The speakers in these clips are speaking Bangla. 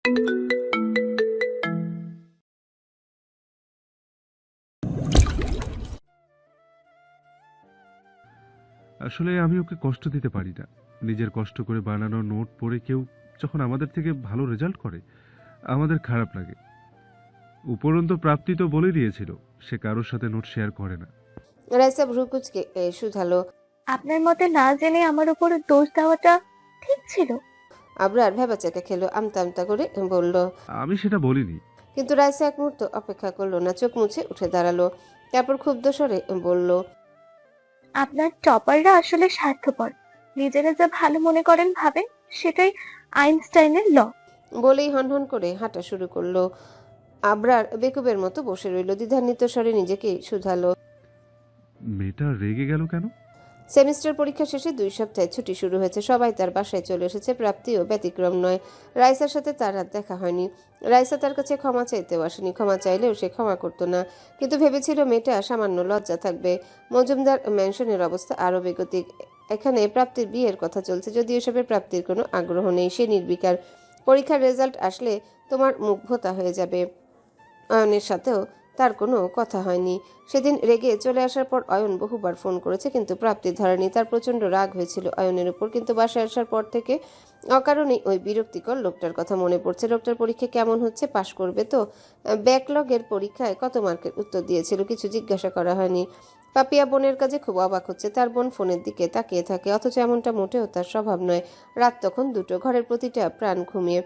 আসলে আমি ওকে কষ্ট দিতে পারি না। নিজের কষ্ট করে বানানো নোট পড়ে কেউ যখন আমাদের থেকে ভালো রেজাল্ট করে, আমাদের খারাপ লাগে। উপরন্তু প্রাপ্তি তো বলে দিয়েছিল সে কারোর সাথে নোট শেয়ার করে না। রাইসা ভ্রুকুচকে শুধালো। আপনার মতে না জেনে আমার উপর দোষ দেওয়াটা ঠিক ছিল? আবরার ভেবাচাকা খেলো, আমতা আমতা করে বলল। আমি সেটা বলিনি। কিন্তু রাইসা এক মুহূর্ত অপেক্ষা করলো না, চোখ মুছে উঠে দাঁড়ালো। তারপর ক্ষুব্ধ স্বরে বলল, আপনার টপাররা আসলে স্বার্থপর। নিজেরা যা ভালো মনে করেন ভাবেন, সেটাই আইনস্টাইনের ল। বলেই হনহন করে হাঁটা শুরু করলো। আবরার বেকুবের মতো বসে রইল, দ্বিধান্বিত স্বরে নিজেকে শুধালো। মেয়েটা রেগে গেল কেন? সেমিস্টার পরীক্ষা শেষে 2 সপ্তাহে ছুটি শুরু হয়েছে, সবাই তার বাসায় চলে এসেছে, প্রাপ্তিও ব্যতিক্রম নয়। রাইসার সাথে তার আর দেখা হয়নি। রাইসা তার কাছে ক্ষমা চাইতেও আসেনি, ক্ষমা চাইলেও সে ক্ষমা করতো না। কিন্তু ভেবেছিল মেয়েটা সামান্য লজ্জা থাকবে। মজুমদার ম্যানশনের অবস্থা আরও বেগতিক। এখানে প্রাপ্তির বিয়ের কথা চলছে, যদিও এসবের প্রাপ্তির কোনো আগ্রহ নেই, সে নির্বিকার। পরীক্ষার রেজাল্ট আসলে তোমার মুখ ভোতা হয়ে যাবে। অয়নের সাথেও তার কোনো কথা হয়নি। সেদিন রেগে চলে আসার পর অয়ন বহুবার ফোন করেছে, কিন্তু প্রাপ্তি ধরেনি। তার প্রচণ্ড রাগ হয়েছিল অয়নের উপর, কিন্তু বাসায় আসার পর থেকে অকারণেই ওই বিরক্তিকর লোকটার কথা মনে পড়ছে। লোকটার পরীক্ষা কেমন হচ্ছে, পাশ করবে তো? ব্যাকলগের পরীক্ষায় কত মার্কের উত্তর দিয়েছিল, কিছু জিজ্ঞাসা করা হয়নি। পাপিয়া বোনের কাছে খুব অবাক হচ্ছে, তার বোন ফোনের দিকে তাকিয়ে থাকে, অথচ এমনটা মোটেও তার স্বভাব নয়। রাত তখন 2টো, ঘরের প্রতিটা প্রাণ ঘুমিয়ে।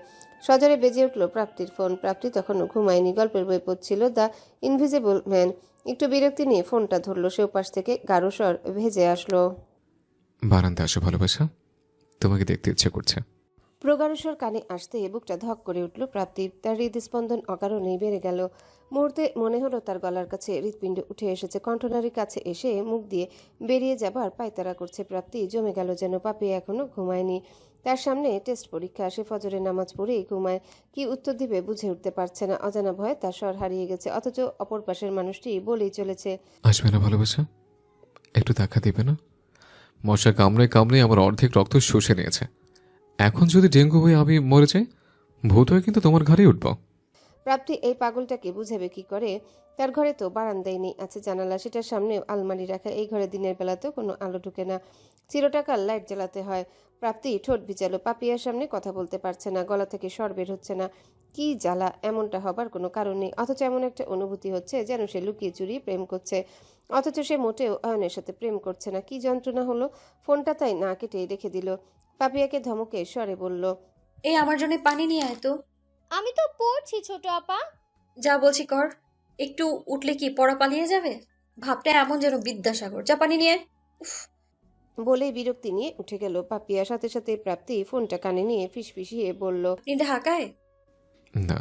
সজরে বেজে উঠল প্রাপ্তির ফোন। প্রাপ্তি তখনও ঘুমায়নি, গল্পের বই পড়ছিল, দ্য ইনভিজিবল ম্যান। একটু বিরক্তি নিয়ে ফোনটা ধরল। সে ওপাশ থেকে গাঢ় স্বর ভেজে আসলো। বারান্দা আসো ভালোবাসা, তোমাকে দেখতে ইচ্ছে করছে। প্রগাঢ় স্বর কানে আসতে বুকটা ধক করে উঠল প্রাপ্তির। তার হৃদস্পন্দন অকারণেই বেড়ে গেল। মুহূর্তে মনে হলো তার গলার কাছে হৃৎপিণ্ড উঠে এসেছে। কণ্ঠনালীর কাছে এসে মুখ দিয়ে বেরিয়ে যাবার পায়তারা করছে। প্রাপ্তি জমে গেল যেন। পাপি এখনো ঘুমায়নি। তার সামনে টেস্ট পরীক্ষা, সে ফজরের নামাজ পড়েই ঘুমায়। কি উত্তর দিবে বুঝে উঠতে পারছে না। অজানা ভয়ে তার স্বর হারিয়ে গেছে, অথচ অপর পাশের মানুষটি বলেই চলেছে। আসবে না ভালোবাসা? একটু দেখা দিবে না? মশা কামড়ে কামড়ে আমার অর্ধেক রক্ত শুষে নিয়েছে। এখন যদি ডেঙ্গু হয়ে আমি মরে যাই, ভূত হয়ে কিন্তু তোমার ঘরেই উঠব। প্রাপ্তি এই পাগলটাকে বুঝাবে কি করে? তার ঘরে তো বারান্দায় নেই, আছে জানালা, সেটার সামনে আলমারি রাখা। এই ঘরে দিনের বেলাতেও কোনো আলো ঢুকে না, চিরটাকার লাইট জ্বালাতে হয়। প্রাপ্তি ঠোঁট ভিজালো। পাপিয়ার সামনে কথা বলতে পারছে না, গলা থেকে স্বর বের হচ্ছে না। কি জ্বালা! এমনটা হবার কোনো কারণ নেই, অথচ এমন একটা অনুভূতি হচ্ছে যেন সে লুকিয়ে চুরিয়ে প্রেম করছে। অথচ সে মোটেও অয়নের সাথে প্রেম করছে না। কি যন্ত্রণা হলো! ফোনটা তাই না কেটেই রেখে দিল। পাপিয়াকে ধমকে স্বরে বলল, এই আমার জন্য পানি নিয়ে আয় তো। আমি তো পড়ছি ছোট আপা। যা বলছি কর। একটু উঠলে কি পড়া পালিয়ে যাবে? ভাবটা এমন যেন বিদ্যাসাগর। যা পানি নিয়ে আয়। উফ। বলেই বিরক্তি নিয়ে উঠে গেল পাপিয়া। সাথে সাথে প্রাপ্তি ফোনটা কানে নিয়ে ফিসফিসিয়ে বলল, আপনি ঢাকায়? না,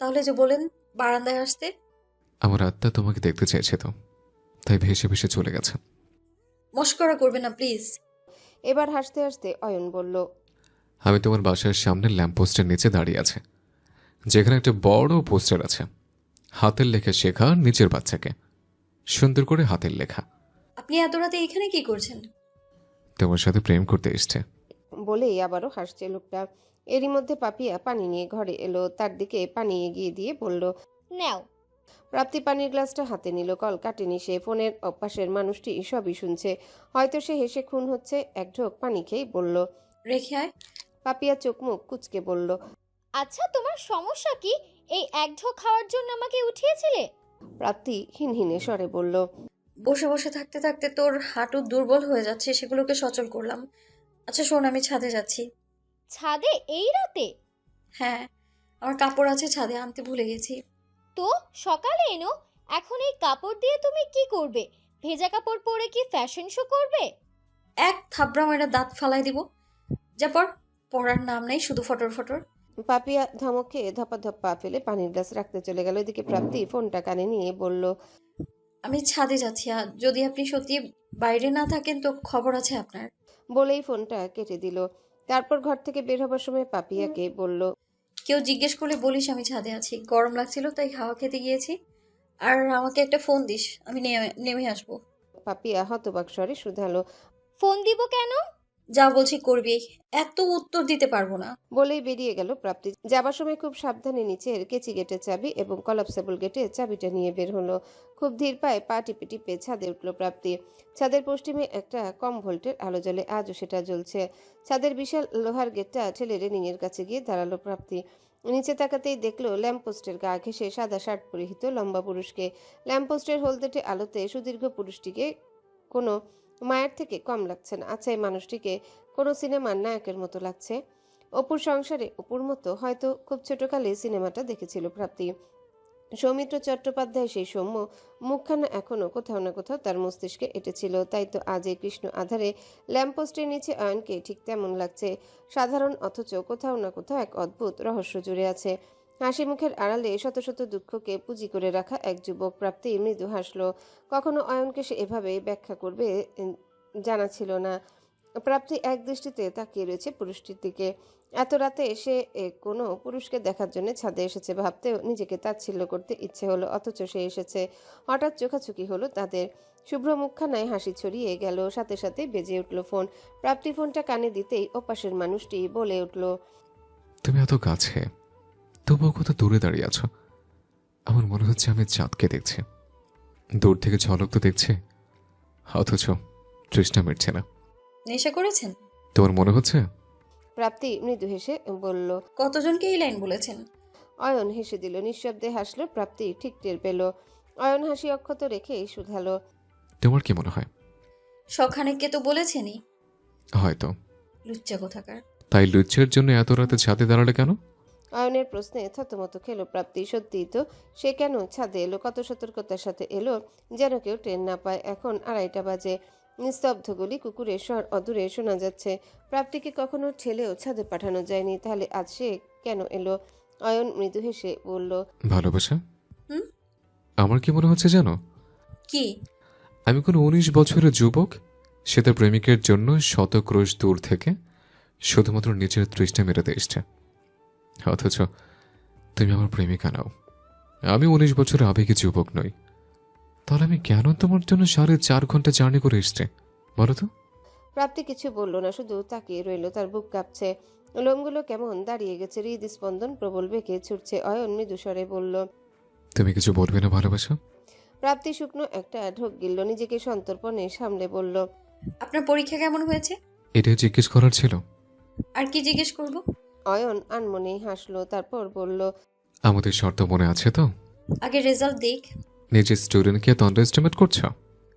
তাহলে যে বলেন বারান্দায় আসতে। আমার আত্মা তোমাকে দেখতে চাইছে তো, তাই ভেসে ভেসে চলে গেছে। মস্করা করবে না প্লিজ। এবার হাসতে হাসতে অয়ন বলল, আমি তোমার বাসার সামনে ল্যাম্পপোস্টের নিচে দাঁড়িয়ে আছে, যেখানে একটা বড় পোস্টার আছে, হাতের লেখা শেখা নিচের বাচ্চাকে। সুন্দর করে হাতের লেখা। আপনি এত রাতে এখানে কি করছেন? তোমার সাথে প্রেম করতে এসছে। বলেই আবারও হাসছে লোকটা। এরই মধ্যে পাপিয়া পানি নিয়ে ঘরে এলো। তার দিকে পানি এগিয়ে দিয়ে বলল, নাও। প্রাপ্তি পানির গ্লাসটা হাতে নিল। কল কাটেনি সে। ফোনের অভ্যাসের মানুষটি সবই শুনছে। হয়তো সে হেসে খুন হচ্ছে। এক ঢোক পানি খেয়েই বলল। রেখে আয়। পাপিয়া চোখ মুখ কুচকে বলল, আচ্ছা, তোমার সমস্যা কি? এই এক ঢোক খাওয়ার জন্য আমাকে উঠিয়েছিলে? প্রাপ্তি হিনহিনে স্বরে বলল, বসে বসে থাকতে থাকতে তোর হাঁটু দুর্বল হয়ে যাচ্ছে, সেগুলোকে সচল করলাম। আচ্ছা শোন, আমি ছাদে যাচ্ছি। ছাদে এই রাতে? হ্যাঁ, আমার কাপড় আছে, ছাদে আনতে ভুলে গেছি। তো সকালে এনো। এখন এই কাপড় দিয়ে তুমি কি করবে? ভেজা কাপড় পরে কি ফ্যাশন শো করবে? এক থাবড়া মেয়েরা দাঁত ফালাই দিব। যা পর। পড়ার নাম নাই, শুধু ফটর ফটর। পাপিয়া ধমক খেয়ে ধপাধপ পা ফেলে পানির গ্লাস রাখতে চলে গেল। এদিকে প্রাপ্তি ফোনটা কানে নিয়ে বলল, আমি ছাদে যাচ্ছি, আর যদি আপনি সত্যি বাইরে না থাকেন তো খবর আছে আপনার। বলেই ফোনটা কেটে দিল। তারপর ঘর থেকে বের হবার সময় পাপিয়াকে বলল, কেউ জিজ্ঞেস করলে বলিস আমি ছাদে আছি, গরম লাগছিল তাই হাওয়া খেতে গিয়েছি। আর আমাকে একটা ফোন দিস, আমি নেমে আসবো। পাপিয়া হতবাক স্বরে শুধালো, ফোন দিব কেন? যা বলছি করবি, এত উত্তর দিতে পারবো না। বলেই বেরিয়ে গেল প্রাপ্তি। যাবার সময় খুব সাবধানে নিচের কেচি গেটের চাবি এবং কলাপসেবল গেটের চাবিটা নিয়ে বের হলো। খুব ধীর পায়ে পা টিপে টিপে ছাদে উঠল প্রাপ্তি। ছাদের পশ্চিমে একটা কম ভোল্টের আলো জ্বলে, আজও সেটা জ্বলছে। ছাদের বিশাল লোহার গেটটা ঠেলে রেলিং এর কাছে গিয়ে দাঁড়ালো প্রাপ্তি। নিচে তাকাতেই দেখলো ল্যাম্পপোস্টের গা ঘেঁষে সাদা শার্ট পরিহিত লম্বা পুরুষকে। ল্যাম্পপোস্টের হলদেটে আলোতে সুদীর্ঘ পুরুষটিকে কোনো মায়ের থেকে কম লাগছে না। আচ্ছা, এই মানুষটিকে কোনো সিনেমার নায়কের মতো লাগছে। অপুর সংসারে অপুর মতো হয়তো খুব ছোটকালে সিনেমাটা দেখেছিল প্রাপ্তি। সৌমিত্র চট্টোপাধ্যায় সেই সৌম্য মুখখানা এখনো কোথাও না কোথাও তার মস্তিষ্কে এঁটেছিল। তাই তো আজ এই কৃষ্ণ আধারে ল্যাম্পপোস্টের নিচে অয়নকে ঠিক তেমন লাগছে। সাধারণ, অথচ কোথাও না কোথাও এক অদ্ভুত রহস্য জুড়ে আছে। হাসি মুখের আড়ালে শত শত দুঃখকে পুঁজি করে রাখা এক যুবক। প্রাপ্তি মৃদু হাসল। কখনো অয়নকে সে এভাবে ব্যাখ্যা করবে জানা ছিল না। প্রাপ্তি এক দৃষ্টিতে তাকিয়ে রয়েছে পুরুষটির দিকে। এত রাতে সে কোনো পুরুষকে দেখার জন্য ছাদে এসেছে। ভাবতেও নিজেকে তাচ্ছিল্য করতে ইচ্ছে হলো, অথচ সে এসেছে। হঠাৎ চোখাচোখি হলো তাদের। শুভ্র মুখখানায় হাসি ছড়িয়ে গেল, সাথে সাথে বেজে উঠল ফোন। প্রাপ্তি ফোনটা কানে দিতেই ওপাশের মানুষটি বলে উঠল, তুমি এত কাছে, তবুও কত দূরে দাঁড়িয়ে আছো। আমার মনে হচ্ছে আমি চাঁদকে দেখছি। দূর থেকে ঝলক তো দেখছি, অথচ তৃষ্ণা মিটছে না। নেশা করেছেন? তোমার মনে হচ্ছে? প্রাপ্তি মৃদু হেসে বলল। কতজনকে এই লাইন বলেছেন? অয়ন হেসে দিল, নিঃশব্দে হাসলো। প্রাপ্তি ঠিক টের পেল। অয়ন হাসি অক্ষত রেখেই শুধালো, তোমার কি মনে হয়? সখানেককে তো বলেছেনই। হয়তো। লুচ্চা কোথাকার। তাই লুচ্ছের জন্য এত রাতে ছাদে দাঁড়ালে কেন? অয়নের প্রশ্নে থতমত খেলো প্রাপ্তি। সত্যিই তো, সে কেন ছাদে এলো? কত সতর্কতার সাথে এলো যেন কেউ ট্রেন না পায়। এখন 2:30 বাজে। নিস্তব্ধ গলি, কুকুরের স্বর অদূরে শোনা যাচ্ছে। প্রাপ্তিকে কখনো ঠেলেও ছাদে পাঠানো যায়নি, তাহলে আজ সে কেন এলো? অয়ন মৃদু হেসে বলল, ভালোবাসা? হুম? আমার কি মনে হচ্ছে জানো? কি? আমি কোনো 19 বছরের যুবক, সে তার প্রেমিকের জন্য শত ক্রোশ দূর থেকে শুধুমাত্র নিজের তৃষ্ণা মেটাতে এসছে। অথচ তুমি আমার প্রেমিকা নাও। আমি 19 বছরের আবেগী যুবক নই। তাহলে আমি কেন তোমার জন্য 4.5 ঘন্টা জার্নি করে এসছে বলো তো? প্রাপ্তি কিছু বলল না, শুধু তাকিয়ে রইল। তার বুক কাঁপছে, লোমগুলো কেমন দাঁড়িয়ে গেছে, হৃদস্পন্দন প্রবল বেগে ছুটছে। অয়ন মৃদু স্বরে বলল, তুমি কিছু বলবে না ভালোবাসা? প্রাপ্তি শুকনো একটা ঢোক গিলল, নিজেকে সন্তর্পণে সামলে বলল, আপনার পরীক্ষা কেমন হয়েছে? এটাই জিজ্ঞেস করার ছিল। আর কি জিজ্ঞেস করব? অয়ন আনমনেই হাসলো, তারপর বলল, আমাদের শর্ত মনে আছে তো? আগে রেজাল্ট দেখ। নিজের স্টুডেন্টকে এত আন্ডার এস্টিমেট করছো?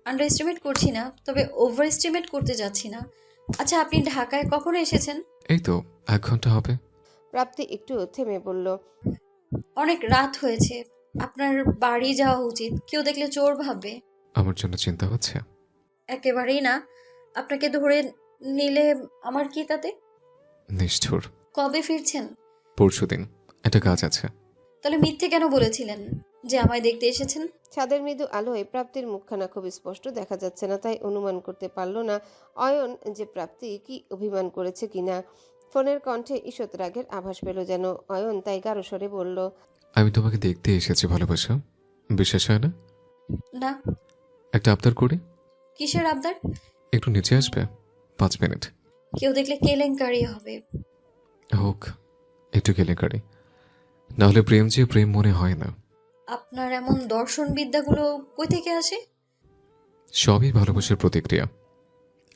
আন্ডার এস্টিমেট করছি না, তবে ওভার এস্টিমেট করতে যাচ্ছি না। আচ্ছা, আপনি ঢাকায় কখন এসেছেন? এই তো 1 ঘন্টা হবে। প্রাপ্তি একটু থেমে বলল, অনেক রাত হয়েছে, আপনার বাড়ি যাওয়া উচিত। কেউ দেখলে চোর ভাববে। আমার জন্য চিন্তা হচ্ছে? একেবারেই না। আপনাকে ধরে নিলে আমার কি তাতে? নিষ্ঠুর। কবে ফিরছেন? পরশুদিন। একটা কাজ আছে। তাহলে মিথ্যে কেন বলেছিলেন যে আমায় দেখতে এসেছেন? ছাদের মৃদু আলোয় প্রাপ্তির মুখখানা খুব স্পষ্ট দেখা যাচ্ছে না, তাই অনুমান করতে পারল না অয়ন যে প্রাপ্তি কি অভিমান করেছে কিনা। ফোনের কণ্ঠে ঈষৎ রাগের আভাস পেল যেন। অয়ন তাই গাঢ় স্বরে বলল, আমি তোমাকে দেখতে এসেছি ভালোবাসা, বিশ্বাস হয় না? না। একটা আবদার করি। কিসের আবদার? একটু নিচে আসবে? 5 মিনিট। কেউ দেখলে কেলেঙ্কারি হবে। হোক, একটু কেলেঙ্কারি। নাহলে প্রেম যে প্রেম মনে হয় না। আপনার এমন দর্শন বিদ্যাগুলো কই থেকে আসে? সবই ভালোবাসার প্রতিক্রিয়া।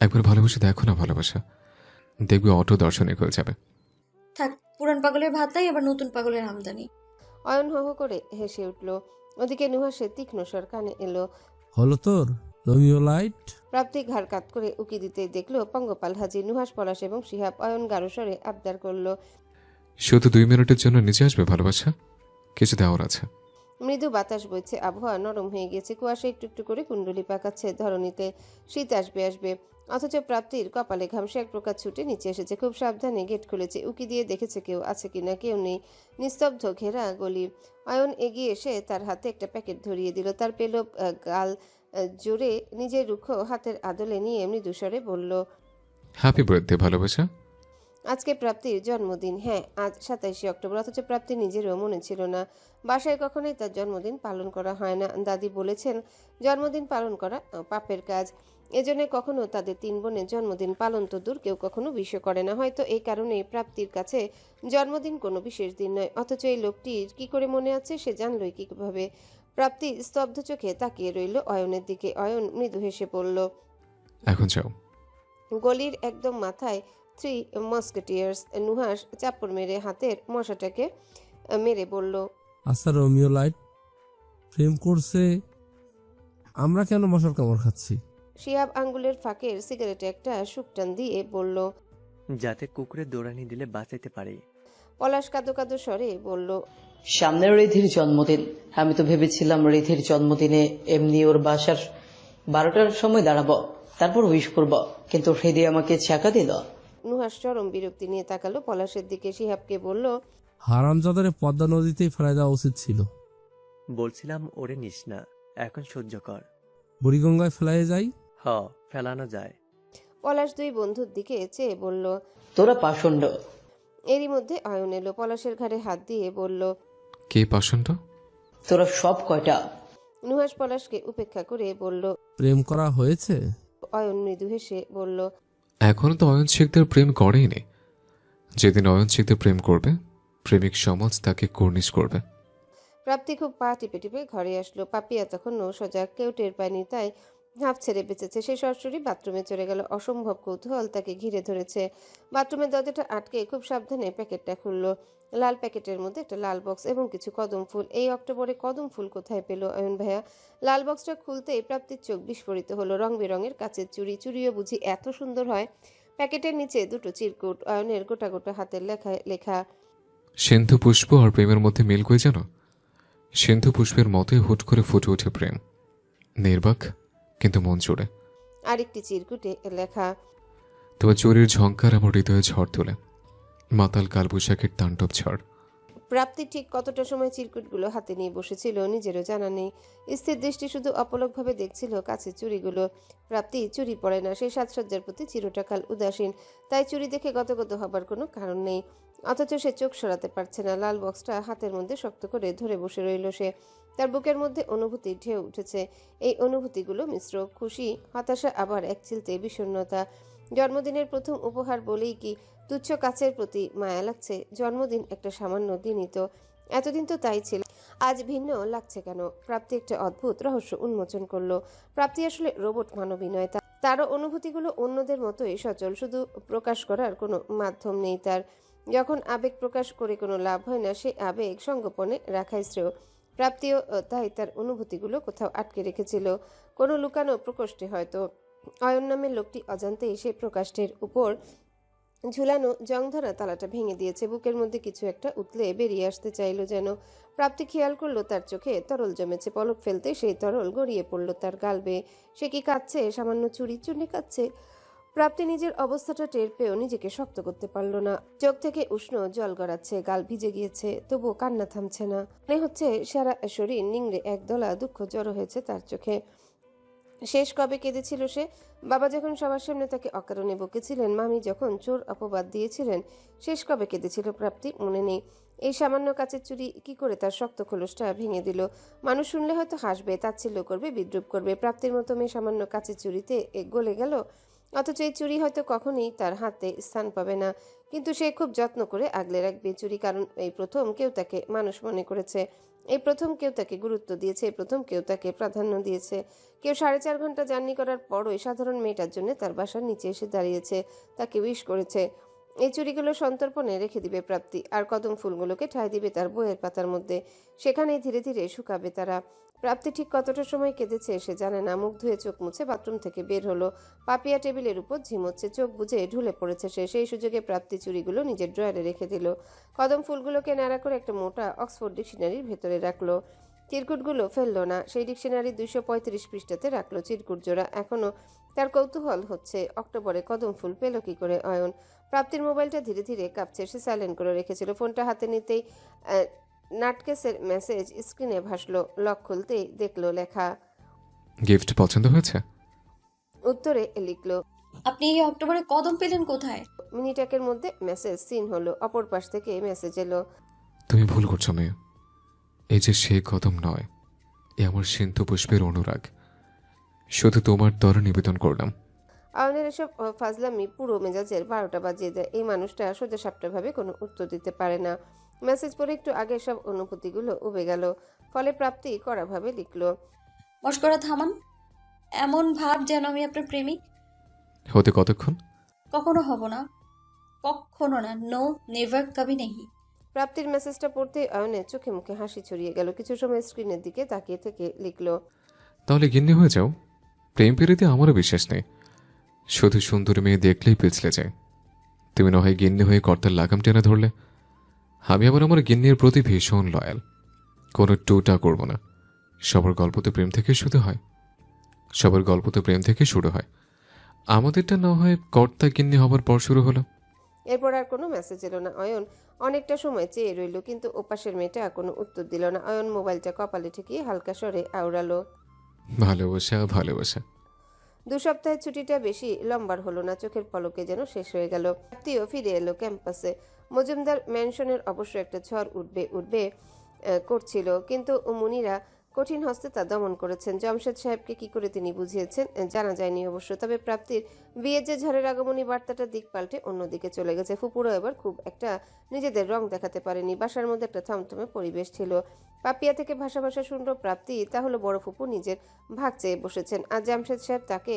একবার ভালোবাসে দেখো না ভালোবাসা, দেখবে অটো দর্শনিক হয়ে যাবে। থাক, পুরান পাগলের ভাত নাই, আবার নতুন পাগলের আমদানি। অয়ন হো হো করে হেসে উঠল। ওদিকে নুহাসের তীক্ষ্ণ স্বর কানে এলো। হলো তোর রোমিও লাইট? প্রাপ্তি ঘাড় কাত করে উকি দিতেই দেখলো পঙ্গপাল হাজির, নুহাস, পলাশ এবং শিহাব। অয়ন গাঢ় স্বরে আবদার করল, শুধু 2 মিনিটের জন্য নিচে আসবে ভালোবাসা, কিছু দেওয়ার আছে। মৃদু বাতাস বইছে, আবহাওয়া নরম হয়ে গেছে। কুয়াশা একটু একটু করে কুণ্ডলি পাকাচ্ছে ধরণীতে। শীত আসবে আসবে, অথচ প্রাপ্তির কপালে ঘাম। সে এক প্রকার ছুটে নিচে এসেছে, খুব সাবধানে গেট খুলেছে। উকি দিয়ে দেখেছে কেউ আছে কিনা। কেউ নেই, নিস্তব্ধ ঘেরা গলি। অয়ন এগিয়ে এসে তার হাতে একটা প্যাকেট ধরিয়ে দিল। তার পেল গাল জোরে নিজের রুক্ষ হাতের আদলে নিয়ে মৃদুস্বরে বলল, হ্যাপি বার্থডে ভালোবাসা। আজকে প্রাপ্তির জন্মদিন। হ্যাঁ, আজ 27 অক্টোবর। অথচ প্রাপ্তি নিজেরও মনে ছিল না। বাসায় কখনোই তার জন্মদিন পালন করা হয় না। দাদি বলেছেন জন্মদিন পালন করা পাপের কাজ। এজন্য কখনো তাদের 3 বোনের জন্মদিন পালন তো দূর, কেউ কখনো উইশও করে না। হয়তো এই কারণেই প্রাপ্তির কাছে জন্মদিন কোনো বিশেষ দিন নয়। অথচ এই লোকটির কি করে মনে আছে সে জানলই কিভাবে? প্রাপ্তি স্তব্ধ চোখে তাকিয়ে রইল অয়নের দিকে। অয়ন মৃদু হেসে পড়ল। এখন যাও। গলির একদম মাথায় 3 মস্কেটিয়ার্স। নুহাস চাপড় মেরে হাতের মশাটাকে মেরে বলল, আচ্ছা রোমিও লাইট, প্রেম করছে, আমরা কেন মশার কামড় খাচ্ছি? শিহাব আঙ্গুলের ফাঁকের সিগারেটে একটা শুকটান দিয়ে বলল। যাতে কুকুরে দৌড়ানি দিলে বাঁচাইতে পারে। পলাশ কাঁদো কাঁদো স্বরে বলল, সামনের রিধির জন্মদিন। আমি তো ভেবেছিলাম রিধির জন্মদিনে এমনি ওর বাসার 12টার সময় দাঁড়াবো, তারপর উইশ করব, কিন্তু হৃদয় আমাকে চাকা দিল। নুহাস চরম বিরক্তি নিয়ে তাকালো পলাশের দিকে। শিহাবকে বলল, হারামজাদারে পদ্মা নদীতেই ফেলাই দেওয়া উচিত ছিল। বলছিলাম ওরে নিস না, এখন সহ্য কর। বুড়িগঙ্গায় ফেলাই যাই। ফেলানো যায়। পলাশ 2 বন্ধুর দিকে চেয়ে বলল। তোরা পাষণ্ড। এরই মধ্যে অয়ন এলো, পলাশের ঘাড়ে হাত দিয়ে বলল, কে পাষণ্ড? তোরা সব কয়টা? নুহাস পলাশকে উপেক্ষা করে বলল। প্রেম করা হয়েছে? অয়ন মৃদু হেসে বলল, এখনো তো অয়ন শিখদের প্রেম করেইনি। যেদিন অয়ন শিখদের প্রেম করবে, প্রেমিক সমাজ তাকে কর্নিশ করবে। প্রাপ্তি খুব পা টিপে টিপে ঘরে আসলো। পাপিয়া তখনও সজাগ, কেউ টের পায়নি, তাই হাঁপ ছেড়ে বেঁচেছে। সে সরাসরি বাথরুমে চলে গেল। অসম্ভব কৌতূহল তাকে ঘিরে ধরেছে। বাথরুমের দরজাটা আটকে খুব সাবধানে প্যাকেটটা খুলল। লাল প্যাকেটের মধ্যে একটা লাল বক্স এবং কিছু কদম ফুল। এই অক্টোবরে কদম ফুল কোথায় পেল অয়ন ভাইয়া? লাল বক্সটা খুলতেই প্রাপ্তির চোখ বিস্ফোরিত হলো। রং বেরঙের কাচের চুড়ি, চুড়িও বুঝি এত সুন্দর হয়? প্যাকেটের নিচে 2টো চিরকুট, অয়নের গোটা গোটা হাতের লেখা। সিন্ধু পুষ্প আর প্রেমের মধ্যে মিল কই জানো? সিন্ধু পুষ্পের মতোই হুট করে ফুটে ওঠে প্রেম, নির্বাক কিন্তু মন জুড়ে। আরেকটি চিরকুটে লেখা, তোমার চোরের ঝংকার আমার হৃদয়ে ঝড় তোলে, মাতাল কালবৈশাখের তাণ্ডব ঝড়। প্রাপ্তি ঠিক কতটা সময় চিরকুটগুলো হাতে নিয়ে বসেছিল নিজেরও জানা নেই। স্থির দৃষ্টি শুধু অপলকভাবে দেখছিল কাছের চুড়িগুলো। প্রাপ্তি চুড়ি পরে না, সেই সাজসজ্জার প্রতি চিরটাকাল উদাসীন, তাই চুড়ি দেখে গতগত হবার কোনো কারণ নেই। অথচ সে চোখ সরাতে পারছে না। লাল বক্সটা হাতের মধ্যে শক্ত করে ধরে বসে রইল সে। তার বুকের মধ্যে অনুভূতির ঢেউ উঠেছে। এই অনুভূতিগুলো মিশ্র, খুশি, হতাশা, আবার এক চিলতে বিষণ্ণতা। জন্মদিনের প্রথম উপহার বলেই কি তুচ্ছ কাছের প্রতি মায়া লাগছে? জন্মদিন একটা সামান্য দিনই তো, এতদিন তো তাই ছিল, আজ ভিন্ন লাগছে কেন? প্রাপ্তি একটা অদ্ভুত রহস্য উন্মোচন করলো। প্রাপ্তি আসলে রোবট মানবী নয়। তারও অনুভূতিগুলো অন্যদের মতোই সচল, শুধু প্রকাশ করার কোনো মাধ্যম নেই তার। যখন আবেগ প্রকাশ করে কোনো লাভ হয় না, সে আবেগ সংগোপনে রাখাই শ্রেয়। প্রাপ্তিও তাই তার অনুভূতিগুলো কোথাও আটকে রেখেছিল, কোনো লুকানো প্রকোষ্ঠে হয়তো। অয়ন নামের লোকটি অজান্তেই সে প্রকাষ্ঠের উপর ঝুলানো জংধরা তালাটা ভেঙে দিয়েছে। বুকের মধ্যে কিছু একটা উতলে বেরিয়ে আসতে চাইল যেন। প্রাপ্তি খেয়াল করলো তার চোখে তরল জমেছে। পলক ফেলতে সেই তরল গড়িয়ে পড়ল তার গাল বেয়ে। সে কি কাঁদছে? সামান্য চুরি চুন্নি কাঁদছে? প্রাপ্তি নিজের অবস্থাটা টের পেয়েও নিজেকে শক্ত করতে পারল না। চোখ থেকে উষ্ণ জল গড়াচ্ছে, গাল ভিজে গিয়েছে, তবুও কান্না থামছে না। মনে হচ্ছে সারা শরীর নিংড়ে একদলা দুঃখ জড়ো হয়েছে তার চোখে। শেষ কবে কেঁদেছিল সে? বাবা যখন সবার সামনে তাকে অকারণে বকেছিলেন, মামি যখন চোর অপবাদ দিয়েছিলেন, শেষ কবে কেঁদেছিল প্রাপ্তি মনে নেই। এই সামান্য কাচের চুরি কি করে তার শক্ত খোলসটা ভেঙে দিল? মানুষ শুনলে হয়তো হাসবে, তাচ্ছিল্য করবে, বিদ্রুপ করবে। প্রাপ্তির মতো মেয়ে সামান্য কাচের চুরিতে গলে গেল। অথচ এই চুরি হয়তো কখনোই তার হাতে স্থান পাবে না, কিন্তু সে খুব যত্ন করে আগলে রাখবে চুরি, কারণ এই প্রথম কেউ তাকে মানুষ মনে করেছে, এই প্রথম কেউ তাকে গুরুত্ব দিয়েছে, এই প্রথম কেউ তাকে প্রাধান্য দিয়েছে। কেউ 4.5 ঘন্টা জার্নি করার পরই সাধারণ মেয়েটার জন্য তার বাসার নিচে এসে দাঁড়িয়েছে, তাকে উইশ করেছে। এই চুরিগুলো সন্তর্পণে রেখে দিবে প্রাপ্তি, আর কদম ফুলগুলোকে ঠাঁই দিবে তার বইয়ের পাতার মধ্যে। সেখানেই ধীরে ধীরে শুকাবে তারা। প্রাপ্তি ঠিক কতটা সময় কেঁদেছে সে জানে না। মুখ ধুয়ে চোখ মুছে বাথরুম থেকে বের হলো। পাপিয়া টেবিলের উপর ঝিমোচ্ছে, চোখ বুজে ঢুলে পড়েছে সে। সেই সুযোগে প্রাপ্তি চুরিগুলো নিজের ড্রয়ারে রেখে দিল। কদম ফুলগুলোকে ন্যাড়া করে একটা মোটা অক্সফোর্ড ডিকশনারির ভেতরে রাখলো। চিরকুটগুলো ফেললো না, সেই ডিকশনারির 235 পৃষ্ঠাতে রাখলো চিরকুট জোড়া। এখনো তার কৌতূহল হচ্ছে অক্টোবরে কদম ফুল পেল কি করে অয়ন। প্রাপ্তির মোবাইলটা ধীরে ধীরে কাঁপছে, সে সাইলেন্ট করে রেখেছিল। ফোনটা হাতে নিতেই নাটকেসের মেসেজ স্ক্রিনে ভাসলো। লক খুলতেই দেখলো লেখা। গিফট পছন্দ হয়েছে? উত্তরে লিখলো, আপনি এই অক্টোবরে কদম পেলেন কোথায়? মিনিটেকের মধ্যে মেসেজ সিন হলো। অপর পাশ থেকে মেসেজ এলো, তুমি ভুল করছো মেয়ে, এই যে সে কদম নয়, এ আমার সিন্ধু পুষ্পের অনুরাগ। শুধু তোমার দ্বারা নিবেদন করলাম। অয়নের এসব ফাজলামি পুরো মেজাজের 12টা বাজিয়ে দেয়। এই মানুষটা সোজাসাপটাভাবে কোনো উত্তর দিতে পারে না। মেসেজ পড়ে একটু আগে সব অনুভূতিগুলো উবে গেল। ফলে প্রাপ্তি কড়াভাবে লিখল, মস্করা থামান। এমন ভাব যেন আমি আপনার প্রেমিক। হতে কতক্ষণ? কখনো হব না, কখনো না, নো নেভার, কবি নেহি। প্রাপ্তির মেসেজটা পড়তে অয়নের চোখে মুখে হাসি ছড়িয়ে গেল। কিছু সময় স্ক্রিনের দিকে তাকিয়ে থেকে লিখল, তাহলে গিন্নি হয়ে যাও। প্রেম পেরিতে আমারও বিশ্বাস নেই, শুধু সুন্দরী মেয়ে দেখলেই পিছলে যায়। তুমি না হয় গিন্নি হয়ে কর্তার লাগাম টেনে ধরলে, আমি আবার আমার গিন্নির প্রতি ভীষণ লয়াল। কোনো টুটা করব না। সবার গল্প তো প্রেম থেকে শুরু হয়। আমাদেরটা না হয় কর্তা গিন্নি হবার পর শুরু হলো। এরপর আর কোনো মেসেজ এলো না। অয়ন অনেকটা সময় চেয়ে রইল, কিন্তু ওপাশের মেয়েটা কোনো উত্তর দিল না। অয়ন মোবাইলটা কপালে ঠেকিয়ে হালকা স্বরে আওড়ালো, ভালোবাসা। 2 সপ্তাহের ছুটিটা বেশি লম্বার হলো না। চোখের পলকে যেন শেষ হয়ে গেল। প্রাপ্তিও ফিরে এলো ক্যাম্পাসে। মজুমদার ম্যানশনের অবশ্য একটা ঝড় উঠবে করছিল, কিন্তু মুনিরা কঠিন হস্তে তা দমন করেছেন। জামশেদ সাহেবকে কি করে তিনি বুঝিয়েছেন জানা যায়নি অবশ্য। তবে প্রাপ্তির বিয়ের যে ঝড়ের আগমনী বার্তাটা দিক পাল্টে অন্যদিকে চলে গেছে। ফুপুরও এবার খুব একটা নিজেদের রং দেখাতে পারেনি। বাসার মধ্যে একটা থমথমে পরিবেশ ছিল। পাপিয়া থেকে ভাষা শুনল প্রাপ্তি, তা হলো বড় ফুপু নিজের ভাগ চেয়ে বসেছেন। আর জামশেদ সাহেব তাকে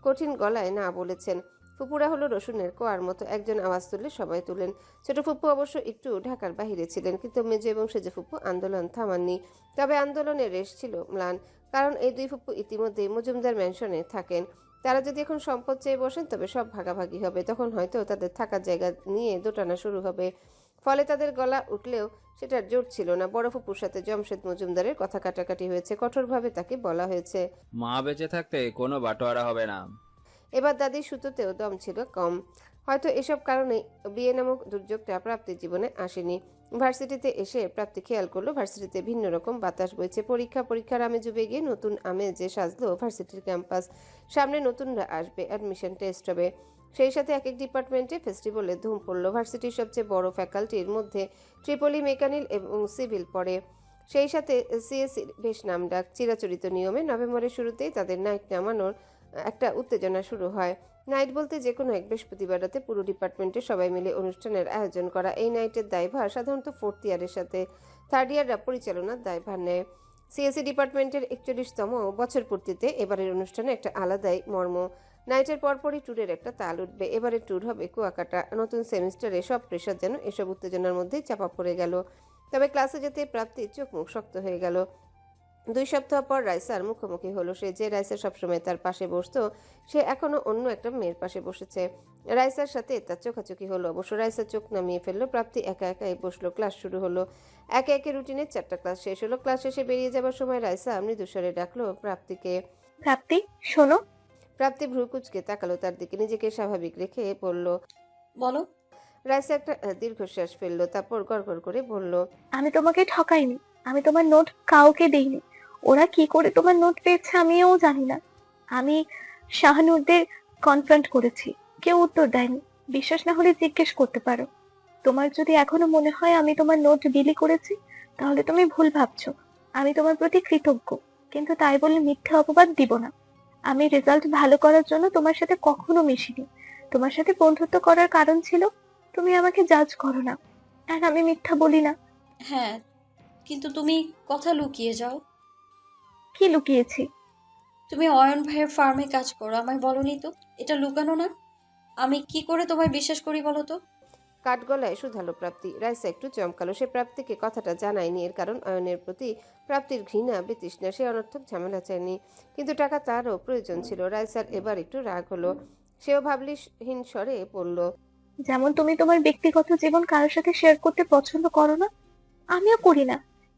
কঠিন গলায় না বলেছেন। ফুপুরা হলো রসুনের কোয়ার মতো, একজন আওয়াজ তুললে সবাই তুলেন। ছোট ফুপু অবশ্য একটু ঢাকার বাহিরে ছিলেন, কিন্তু মেজো এবং সেজে ফুপু আন্দোলন থামাননি। তবে আন্দোলনের রেশ ছিল ম্লান, কারণ এই 2 ফুপু ইতিমধ্যেই মজুমদার ম্যানশনে থাকেন। তারা যদি এখন সম্পদ চেয়ে বসেন তবে সব ভাগাভাগি হবে। তখন হয়তো তাদের থাকার জায়গা নিয়ে দোটানা শুরু হবে। ফলে তাদের গলা উঠলেও সেটার জোর ছিল না। বড় ফুপুর সাথে জমশেদ মজুমদারের কথা কাটাকাটি হয়েছে। কঠোরভাবে তাকে বলা হয়েছে, মা বেঁচে থাকতে কোনো বাটোয়ারা হবে না। এবার দাদির সুতোতেও দম ছিল কম। হয়তো এসব কারণে বিয়ে নামক দুর্যোগটা প্রাপ্তির জীবনে আসেনি। ভার্সিটিতে এসে প্রাপ্তি খেয়াল করলো ভার্সিটিতে ভিন্ন রকম বাতাস বইছে। পরীক্ষার আমেজ উবে গিয়ে নতুন আমেজে সাজলো ভার্সিটির ক্যাম্পাস। সামনে নতুনরা আসবে, অ্যাডমিশন টেস্ট হবে। সেই সাথে এক এক ডিপার্টমেন্টে ফেস্টিভ্যালে ধুম পড়লো। ভার্সিটির সবচেয়ে বড় ফ্যাকাল্টির মধ্যে ট্রিপলি, মেকানিল এবং সিভিল পড়ে। সেই সাথে সিএসির বেশ নামডাক। চিরাচরিত নিয়মে নভেম্বরের শুরুতেই তাদের নাইট নামানোর একটা উত্তেজনা শুরু হয়। নাইট বলতে যে কোনো এক বৃহস্পতিবার রাতে পুরো ডিপার্টমেন্টে সবাই মিলে অনুষ্ঠানের আয়োজন করা। এই নাইটের দায়ভার সাধারণত 4th ইয়ারের সাথে 3rd ইয়াররা পরিচালনার দায়ভার নেয়। সিএসসি ডিপার্টমেন্টের 41তম বছর পূর্তিতে এবারের অনুষ্ঠানে একটা আলাদাই মর্ম। নাইটের পরপরই ট্যুরের একটা তাল উঠবে। এবারের ট্যুর হবে কুয়াকাটা। নতুন সেমিস্টারে সব প্রেশার যেন এসব উত্তেজনার মধ্যেই চাপা পড়ে গেল। তবে ক্লাসে যেতে প্রাপ্তির চোখ মুখ শক্ত হয়ে গেল। 2 সপ্তাহ পর রাইসার মুখোমুখি হলো সে। যে রাইসা সবসময় তার পাশে বসতো, সে এখনো অন্য একটা মেয়ের পাশে বসেছে। রাইসার সাথে তার চোখাচোখি হলো। অবশ্য রাইসা চোখ নামিয়ে ফেললো। প্রাপ্তি একা একাই বসলো। ক্লাস শুরু হলো। একে একে রুটিনের 4টা ক্লাস শেষ হলো। ক্লাস শেষে বেরিয়ে যাবার সময় রাইসা মৃদুস্বরে ডাকলো প্রাপ্তিকে। প্রাপ্তি, শোনো। প্রাপ্তি ভ্রু কুচকে তাকালো তার দিকে। নিজেকে স্বাভাবিক রেখে বলল, বলো। রাইসা একটা দীর্ঘশ্বাস ফেললো, তারপর গড়গড় করে বলল, আমি তোমাকে ঠকাইনি। আমি তোমার নোট কাউকে দেইনি। ওরা কি করে তোমার নোট পেয়েছে আমিও জানি না। আমি শাহানুরদের কনফ্রন্ট করেছি, কেউ উত্তর দেয়নি। বিশ্বাস না হলে জিজ্ঞেস করতে পারো। তোমার যদি এখনো মনে হয় আমি তোমার নোট বিলি করেছি, তাহলে তুমি ভুল ভাবছো। আমি তোমার প্রতি কৃতজ্ঞ, কিন্তু তাই বলে মিথ্যে অপবাদ দিব না। আমি রেজাল্ট ভালো করার জন্য তোমার সাথে কখনো মিশিনি। তোমার সাথে বন্ধুত্ব করার কারণ ছিল তুমি আমাকে জাজ করো না, আর আমি মিথ্যা বলি না। হ্যাঁ, কিন্তু তুমি কথা লুকিয়ে যাও। কি লুকিয়েছি? তুমি অয়ন ভাইয়ের ফার্মে কাজ করো, আমায় বলনি তো। এটা লুকানো না। আমি কি করে তোমায় বিশ্বাস করি বলো তো? কাঠগলায় শুধালো প্রাপ্তি। রাইসা একটু চমকালো। সে প্রাপ্তিকে কথাটা জানায়নি, এর কারণ অয়নের প্রতি প্রাপ্তির ঘৃণা বিতৃষ্ণা। সে অনর্থক ঝামেলা চায়নি, কিন্তু টাকা তারও প্রয়োজন ছিল। রাইসার এবার একটু রাগ হলো। সেও ভাবলিহীন স্বরে বলল, যেমন তুমি তোমার ব্যক্তিগত জীবন কারোর সাথে শেয়ার করতে পছন্দ করো না, আমিও করি না।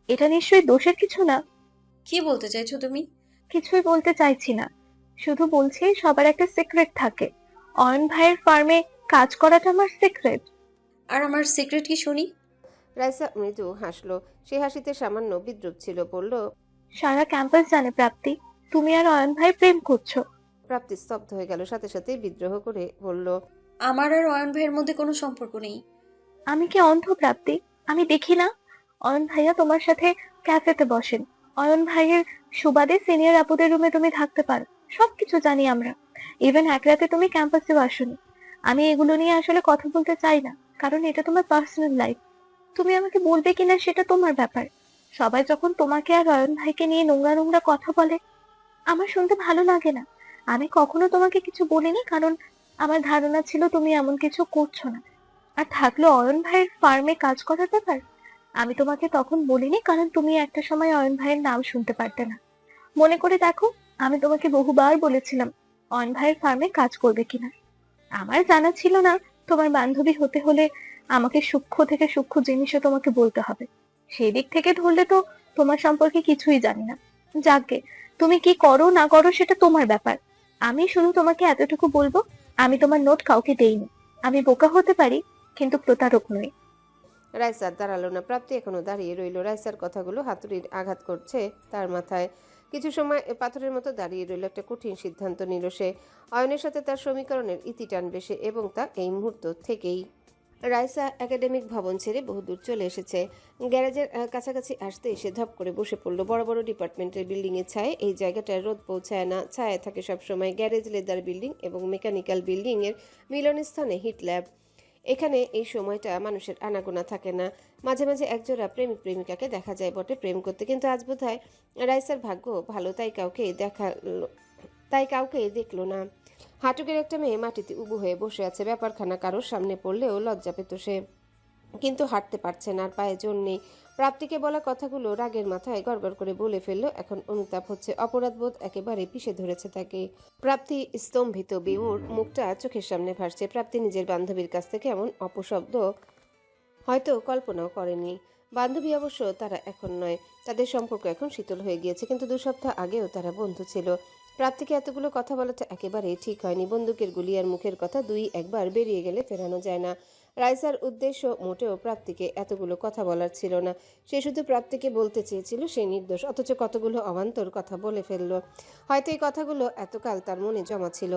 এটা নিশ্চয়ই দোষের কিছু না। কি বলতে চাইছো তুমি? কিছুই বলতে চাইছি না, শুধু বলছি সবার একটা সিক্রেট থাকে। অয়ন ভাইয়ের ফার্মে কাজ করাটা আমার সিক্রেট। আর আমার সিক্রেট কি শুনি? রাইসা মৃদু হাসলো। সে হাসিতে সামান্য বিদ্রুপ ছিল। বলল, সারা ক্যাম্পাস জানে প্রাপ্তি, তুমি আর অয়ন ভাই প্রেম করছো। প্রাপ্তি স্তব্ধ হয়ে গেল। সাথে সাথে বিদ্রোহ করে বলল, আমার আর অয়ন ভাইয়ের মধ্যে কোনো সম্পর্ক নেই। আমি কি অন্ধ প্রাপ্তি? আমি দেখি না? অয়ন ভাইয়া তোমার সাথে ক্যাফেতে বসেন। অয়ন ভাইয়ের সুবাদে সিনিয়র আপুদের রুমে তুমি থাকতে পারো। সবকিছু জানি আমরা। ইভেন এক রাতে তুমি ক্যাম্পাসেও আসোনি। আমি এগুলো নিয়ে আসলে কথা বলতে চাই না, কারণ এটা তোমার পার্সোনাল লাইফ। তুমি আমাকে বলবে কিনা সেটা তোমার ব্যাপার। সবাই যখন তোমাকে আর অয়ন ভাইকে নিয়ে নোংরা নোংরা কথা বলে, আমার শুনতে ভালো লাগে না। আমি কখনো তোমাকে কিছু বলিনি, কারণ আমার ধারণা ছিল তুমি এমন কিছু করছো না। আর থাকলো অয়ন ভাইয়ের ফার্মে কাজ করার ব্যাপার, আমি তোমাকে তখন বলিনি, কারণ তুমি একটা সময় অয়ন ভাইয়ের নাম শুনতে পারতে না। মনে করে দেখো, আমি তোমাকে বহুবার বলেছিলাম অয়ন ভাইয়ের ফার্মে কাজ করবে কিনা। আমার জানা ছিল না তোমার বান্ধবী হতে হলে আমাকে সূক্ষ্ম থেকে সূক্ষ্ম জিনিসও তোমাকে বলতে হবে। সেই দিক থেকে ধরলে তো তোমার সম্পর্কে কিছুই জানি না। যাকে তুমি কি করো না করো সেটা তোমার ব্যাপার। আমি শুধু তোমাকে এতটুকু বলবো, আমি তোমার নোট কাউকে দেইনি। আমি বোকা হতে পারি, কিন্তু প্রতারক নই। রাইসার দাঁড়ালো না। প্রাপ্তি এখনো দাঁড়িয়ে রইল। রাইসার কথাগুলো হাতুড়ির আঘাত করছে তার মাথায়। কিছু সময় পাথরের মতো দাঁড়িয়ে রইল। একটা কঠিন সিদ্ধান্ত নিল সে। অয়নের সাথে তার সমীকরণের ইতি টানবে সে, এবং তা এই মুহূর্ত থেকেই। রাইসা একাডেমিক ভবন ছেড়ে বহুদূর চলে এসেছে। গ্যারেজের কাছাকাছি আসতে এসে ধপ করে বসে পড়ল। বড় বড় ডিপার্টমেন্টের বিল্ডিং এর ছায় এই জায়গাটায় রোদ পৌঁছায় না। ছায়া থাকে সবসময়। গ্যারেজ, লেদার বিল্ডিং এবং মেকানিক্যাল বিল্ডিং এর মিলনস্থানে হিট ল্যাব। এখানে এই সময়টা মানুষের আনাগোনা থাকে না। মাঝে মাঝে একজোড়া প্রেমিক প্রেমিকাকে দেখা যায় বটে প্রেম করতে, কিন্তু আজ বোধহয় রাইসার ভাগ্য ভালো, তাই কাউকে দেখলো না। হাঁটুকের একটা মেয়ে মাটিতে উবু হয়ে বসে আছে। ব্যাপারখানা কারোর সামনে পড়লেও লজ্জা পেত সে, কিন্তু হাঁটতে পারছে না, আর পায়ে জোর নেই। প্রাপ্তিকে বলা কথাগুলো রাগের মাথায় গড়গড় করে বলে ফেললো। এখন অনুতাপ হচ্ছে, অপরাধবোধ একেবারে পিষে ধরেছে তাকে। প্রাপ্তি স্তম্ভিত, বিমূঢ়, মুখটা চোখের সামনে ভাসছে। প্রাপ্তি নিজের বান্ধবীর কাছ থেকে এমন অপশব্দ হয়তো কল্পনাও করেনি। বান্ধবী অবশ্য তারা এখন নয়, তাদের সম্পর্ক এখন শীতল হয়ে গিয়েছে, কিন্তু 2 সপ্তাহ আগেও তারা বন্ধু ছিল। প্রাপ্তিকে এতগুলো কথা বলাটা একেবারেই ঠিক হয়নি। বন্দুকের গুলি আর মুখের কথা 2 একবার বেরিয়ে গেলে ফেরানো যায় না। রাইসার উদ্দেশ্য মোটেও প্রাপ্তিকে এতগুলো কথা বলার ছিল না। সে শুধু প্রাপ্তিকে বলতে চেয়েছিল সে নির্দোষ, অথচ কতগুলো অবান্তর কথা বলে ফেলল। হয়তো এই কথাগুলো এতকাল তার মনে জমা ছিল।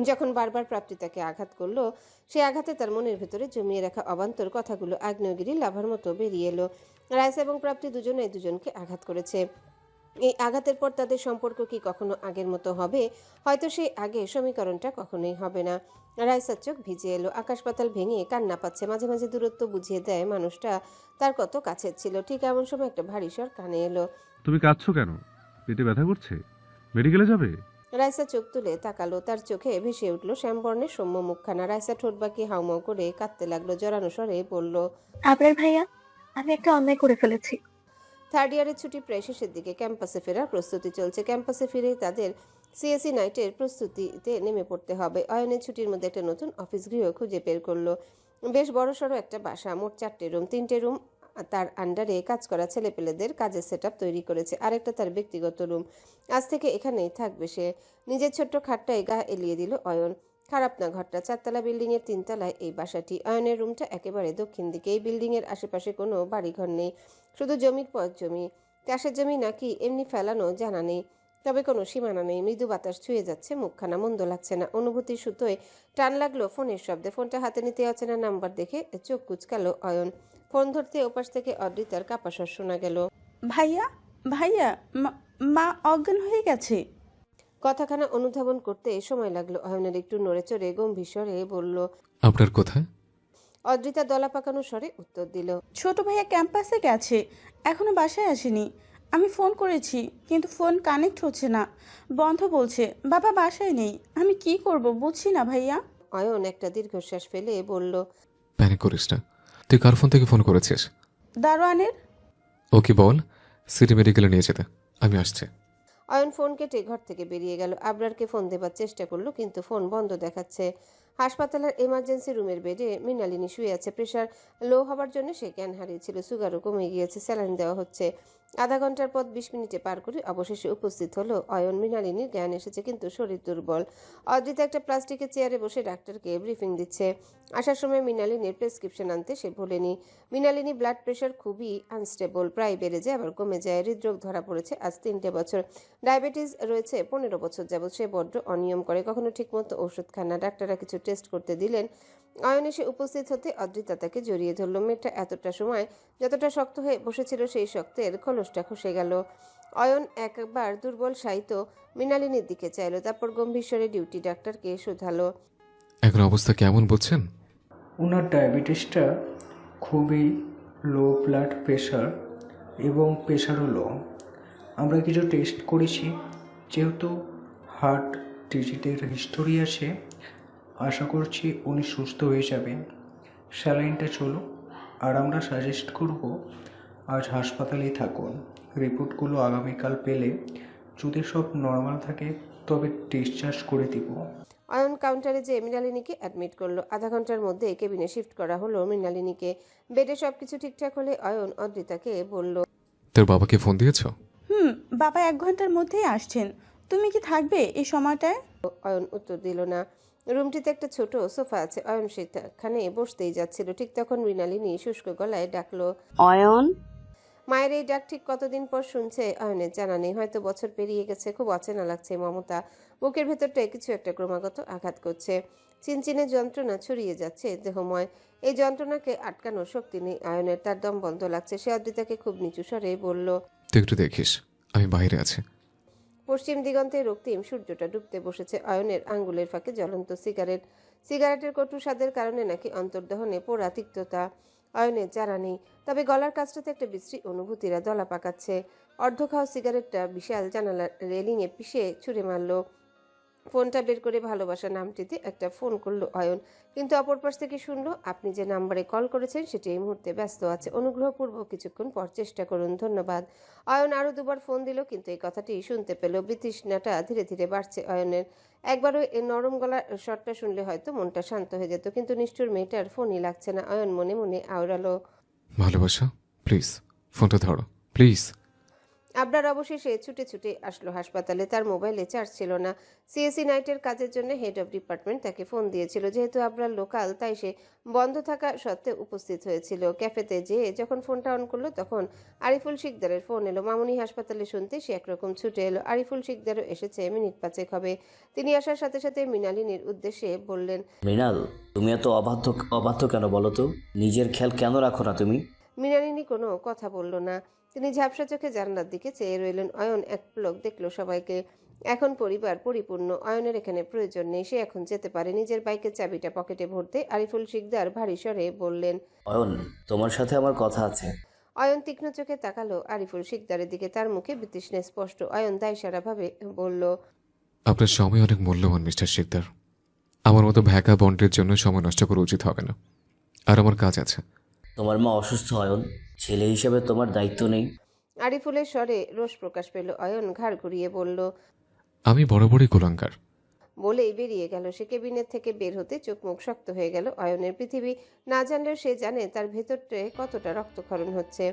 যখন বারবার প্রাপ্তি তাকে আঘাত করলো, সে আঘাতে তার মনের ভেতরে জমিয়ে রাখা অবান্তর কথাগুলো আগ্নেয়গিরি লাভার মতো বেরিয়ে এলো। রাইসা এবং প্রাপ্তি দুজনেই দুজনকে আঘাত করেছে। এই আঘাতের পর তাদের সম্পর্ক কি কখনো আগের মতো হবে? হয়তো সেই আগে সমীকরণটা কখনোই হবে না। রাইসার চোখ ভিজে এলো। আকাশ পাতাল ভেঙে কান্না পাচ্ছে। মাঝে মাঝে দূরত্ব বুঝিয়ে দেয় মানুষটা তার কত কাছের ছিল। ঠিক এমন সময় একটা ভারী স্বর কানে এলো। তুমি কাঁদছো কেন? পেটে ব্যথা করছে? মেডিকেলে যাবে? রাইসা চোখ তুলে তাকালো। তার চোখে ভেসে উঠল শ্যামবর্ণের সৌম্য মুখখানা। রাইসা ঠোঁট বাঁকিয়ে হাউমাউ করে কাঁদতে লাগলো। জড়ানো স্বরে বলল, আপনার ভাইয়া, আমি একটা অন্যায় করে ফেলেছি। 3rd ইয়ারের ছুটি প্রায় শেষের দিকে। ক্যাম্পাসে ফেরার প্রস্তুতি চলছে। ক্যাম্পাসে ফিরেই তাদের সিএসি নাইটের প্রস্তুতিতে নেমে পড়তে হবে। অয়নের ছুটির মধ্যে একটা নতুন অফিস গৃহ খুঁজে বের করলো। বেশ বড়সড় একটা বাসা, মোট 4টে রুম। 3টে রুম তার আন্ডারে কাজ করা ছেলেপেলেদের কাজের সেটআপ তৈরি করেছে, আরেকটা তার ব্যক্তিগত রুম। আজ থেকে এখানেই থাকবে সে। নিজের ছোট্ট খাটটায় গা এলিয়ে দিল অয়ন। খারাপ না ঘরটা। 4তলা বিল্ডিং এর 3 তলায় এই বাসাটি। অয়নের রুমটা একেবারে দক্ষিণ দিকে। এই বিল্ডিং এর আশেপাশে কোনো বাড়িঘর নেই, শুধু জমির পর জমি। চাষের জমি নাকি এমনি ফেলানো জানা নেই, তবে কোনো সীমানা নেই। মৃদু বাতাস ছুঁয়ে যাচ্ছে মুখখানা। মন্দ লাগছে না। অনুভূতির সুতোয় টান লাগলো ফোনের শব্দে। ফোনটা হাতে নিতে অচেনা নাম্বার দেখে চোখ কুচকালো অয়ন। ফোন ধরতে ওপাশ থেকে অদ্রিতার কাপা স্বর শোনা গেল। ভাইয়া, ভাইয়া, মা অজ্ঞান হয়ে গেছে। কথাখানা অনুধাবন করতে সময় লাগলো অয়নের। একটু নড়ে চড়ে গম্ভীর স্বরে বলল। আপনার কোথায়? অদ্রিতা দলা পাকানো স্বরে উত্তর দিল। ছোট ভাইয়া ক্যাম্পাসে গেছে, এখনো বাসায় আসেনি। আমি ফোন করেছি, কিন্তু ফোন কানেক্ট হচ্ছে না, বন্ধ বলছে। বাবা বাসায় নেই, আমি কি করব বুঝছি না ভাইয়া। অয়ন একটা দীর্ঘশ্বাস ফেলে বলল, প্যানিক করিস না। তুই কার ফোন থেকে ফোন করেছিস? দারোয়ানের। ওকে বল সিটি মেডিকেলে নিয়ে যেতে, আমি আসছি। অয়ন ফোন কেটে ঘর থেকে বেরিয়ে গেল। আবরারকে ফোন দেবার চেষ্টা করলো, কিন্তু ফোন বন্ধ দেখাচ্ছে। হাসপাতালের এমার্জেন্সি রুমের বেডে মৃণালিনী শুয়ে আছে। প্রেশার লো হবার জন্য সে জ্ঞান হারিয়েছিল। সুগারও কমে গিয়েছে। স্যালাইন দেওয়া হচ্ছে। আধা ঘন্টার পথ 20 মিনিটে পার করে অবশেষে উপস্থিত হলো অয়ন। মৃণালিনীর জ্ঞান এসেছে, কিন্তু শরীর দুর্বল। অদ্রিতা একটা প্লাস্টিকের চেয়ারে বসে ডাক্তারকে ব্রিফিং দিচ্ছে। আসার সময় মৃণালিনীর প্রেসক্রিপশন আনতে সে ভোলেনি। মৃণালিনী ব্লাড প্রেশার খুবই আনস্টেবল, প্রায় বেড়ে যায় আবার কমে যায়। হৃদরোগ ধরা পড়েছে আজ 3টে বছর। ডায়াবেটিস রয়েছে 15 বছর যাবৎ। সে বড্ড অনিয়ম করে, কখনো ঠিকমতো ওষুধ খান না। ডাক্তাররা কিছু টেস্ট করতে দিলেন, অয়ন এসে উপস্থিত হতে অদ্রিতা তাকে জড়িয়ে ধরল। মেয়েটা এতটা সময় যতটা শক্ত হয়ে বসেছিল সেই শক্তের খোলসটা খসে গেল। অয়ন একবার দুর্বল শায়িত মৃণালিনীর দিকে চাইল, তারপর গম্ভীর স্বরে ডিউটি ডাক্তারকে শোধালো। এখন অবস্থা কেমন বলছেন? ওনার ডায়াবেটিসটা খুবই লো, ব্লাড প্রেশার এবং প্রেশারও লো। আমরা কিছু টেস্ট করেছি, যেহেতু হার্ট ডিজিটের হিস্টোরি আছে, আশা করছি উনি সুস্থ হয়ে যাবেন। স্যালাইনটা চলো, আর আমরা সাজেস্ট করব আজ হাসপাতালেই থাকুন। রিপোর্টগুলো আগামীকাল পেলে যদি সব নর্মাল থাকে তবে ডিসচার্জ করে দিব। অয়ন কাউন্টারে যেয়ে মৃণালিনীকে অ্যাডমিট করলো। আধা ঘন্টার মধ্যে কেবিনে শিফট করা হলো মৃণালিনীকে। বেডে সবকিছু ঠিকঠাক হলে অয়ন অদ্রিতাকে বলল, তোর বাবাকে ফোন দিয়েছো? বাবা 1 ঘন্টার মধ্যেই আসছেন। তুমি কি থাকবে এই সময়টায়? অয়ন উত্তর দিল না। রুমটিতে একটা ছোট সোফা আছে, অয়ন সেখানে বসতেই যাচ্ছিল, ঠিক তখন মৃণালিনী শুষ্ক গলায় ডাকলো, অয়ন। মায়ের এই ডাক ঠিক কতদিন পর শুনছে অয়নের জানা নেই। হয়তো বছর পেরিয়ে গেছে, খুব অচেনা লাগছে মমতা। বুকের ভেতরটায় কিছু একটা ক্রমাগত আঘাত করছে, চিনচিনে যন্ত্রণা ছড়িয়ে যাচ্ছে দেহময়। এই যন্ত্রণাকে আটকানোর শক্তি নেই অয়নের, তার দম বন্ধ লাগছে। সে অদ্রিতাকে খুব নিচু স্বরে বলল, তুই একটু দেখিস, আমি বাইরে আছি। পশ্চিম দিগন্তে রক্তিম সূর্যটা ডুবতে বসেছে। অয়নের আঙ্গুলের ফাঁকে জ্বলন্ত সিগারেটের কটু স্বাদের কারণে নাকি অন্তর্দহনে পোড়া তিক্ততা অয়নের জানা নেই, তবে গলার কাছটাতে একটা বিশ্রী অনুভূতিরা দলা পাকাচ্ছে। অর্ধ খাওয়া সিগারেটটা বিশাল জানালার রেলিংয়ে পিষে ছুঁড়ে মারল। ফোনটা বের করে ভালোবাসা নামটিতে একটা ফোন করলো অয়ন, কিন্তু অপর পাশ থেকে শুনলো, আপনি যে নাম্বারে কল করেছেন সেটি এই মুহূর্তে ব্যস্ত আছে, অনুগ্রহপূর্বক কিছুক্ষণ পর চেষ্টা করুন, ধন্যবাদ। অয়ন আরও 2বার ফোন দিল, কিন্তু এই কথাটি শুনতে পেল। বিতৃষ্ণাটা ধীরে ধীরে বাড়ছে অয়নের। একবারও এই নরম গলার শটটা শুনলে হয়তো মনটা শান্ত হয়ে যেত, কিন্তু নিষ্ঠুর মেয়েটার ফোনই লাগছে না। অয়ন মনে মনে আওড়ালো, ভালোবাসা, প্লিজ ফোনটা ধরো প্লিজ। আবরার অবশেষে ছুটে ছুটে আসলো হাসপাতালে। তার মোবাইলে চার্জ ছিল না। সিএসি নাইটের কাজের জন্য হেড অফ ডিপার্টমেন্ট তাকে ফোন দিয়েছিল। যেহেতু আবরার লোকাল, তাই সে বন্ধ থাকা সত্ত্বেও উপস্থিত হয়েছিল। ক্যাফেতে যেয়ে যখন ফোনটা অন করলো তখন আরিফুল শিকদারের ফোন এলো। মামুনি হাসপাতালে শুনতে সে একরকম ছুটে এলো। আরিফুল শিকদারও এসেছে, মিনিট 5 হবে। তিনি আসার সাথে সাথে মৃণালিনীর উদ্দেশ্যে বললেন, মৃণাল, তুমি এত অবাধ্য কেন বলো তো? নিজের খেয়াল কেন রাখো না তুমি? মৃণালিনী কোনো কথা বলল না। তিনি ঝাপসা চোখে জানলার দিকে চেয়ে রইলেন। অয়ন এক পলক দেখলো সবাইকে। এখন পরিবার পরিপূর্ণ, অয়নের এখানে প্রয়োজন নেই, সে এখন যেতে পারে। নিজের বাইকের চাবিটা পকেটে ভরতে আরিফুল শিকদার ভারী স্বরে বললেন, অয়ন, তোমার সাথে আমার কথা আছে। অয়ন তীক্ষ্ণ চোখে তাকালো আরিফুল শিকদারের দিকে, তার মুখে বিতৃষ্ণা স্পষ্ট। অয়ন দায়সারাভাবে বলল, আপনার সময় অনেক মূল্যবান মিস্টার শিকদার। আমার মতো ভ্যাকা বন্ডের জন্য সময় নষ্ট করা উচিত হবে না, আর আমার কাজ আছে। তোমার মা অসুস্থ অয়ন, ছেলে হিসেবে তোমার দায়িত্ব নেই? আরিফুলের স্বরে রোষ প্রকাশ পেল। অয়ন ঘাড় ঘুরিয়ে বলল, আমি বরাবরই কুলাঙ্গার। বলেই বেরিয়ে গেল। সে কেবিনের থেকে বের হতে চোখ মুখ শক্ত হয়ে গেল। অয়নের পৃথিবী না জানলেও সে জানে তার ভেতরটা কতটা রক্তক্ষরণ হচ্ছে।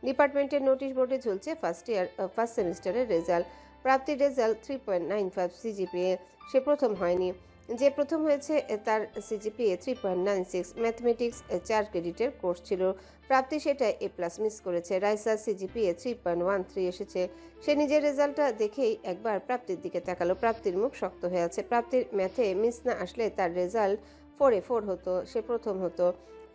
ডিপার্টমেন্টের নোটিশ বোর্ডে ঝুলছে ফার্স্ট সেমিস্টারের রেজাল্ট। প্রাপ্তির রেজাল্ট 3.95 সিজিপিএ। সে প্রথম হয়নি, যে প্রথম হয়েছে তার সিজিপিএ 3.96। ম্যাথমেটিক্স 4 ক্রেডিটের কোর্স ছিল। প্রাপ্তি সেটা A+ মিস করেছে। রাইসার সিজিপিএ 3.13 এসেছে। সে নিজের রেজাল্টটা দেখেই একবার প্রাপ্তির দিকে তাকালো। প্রাপ্তির মুখ শক্ত হয়ে আছে। প্রাপ্তির ম্যাথে মিস না আসলে তার রেজাল্ট 4 হতো, সে প্রথম হতো।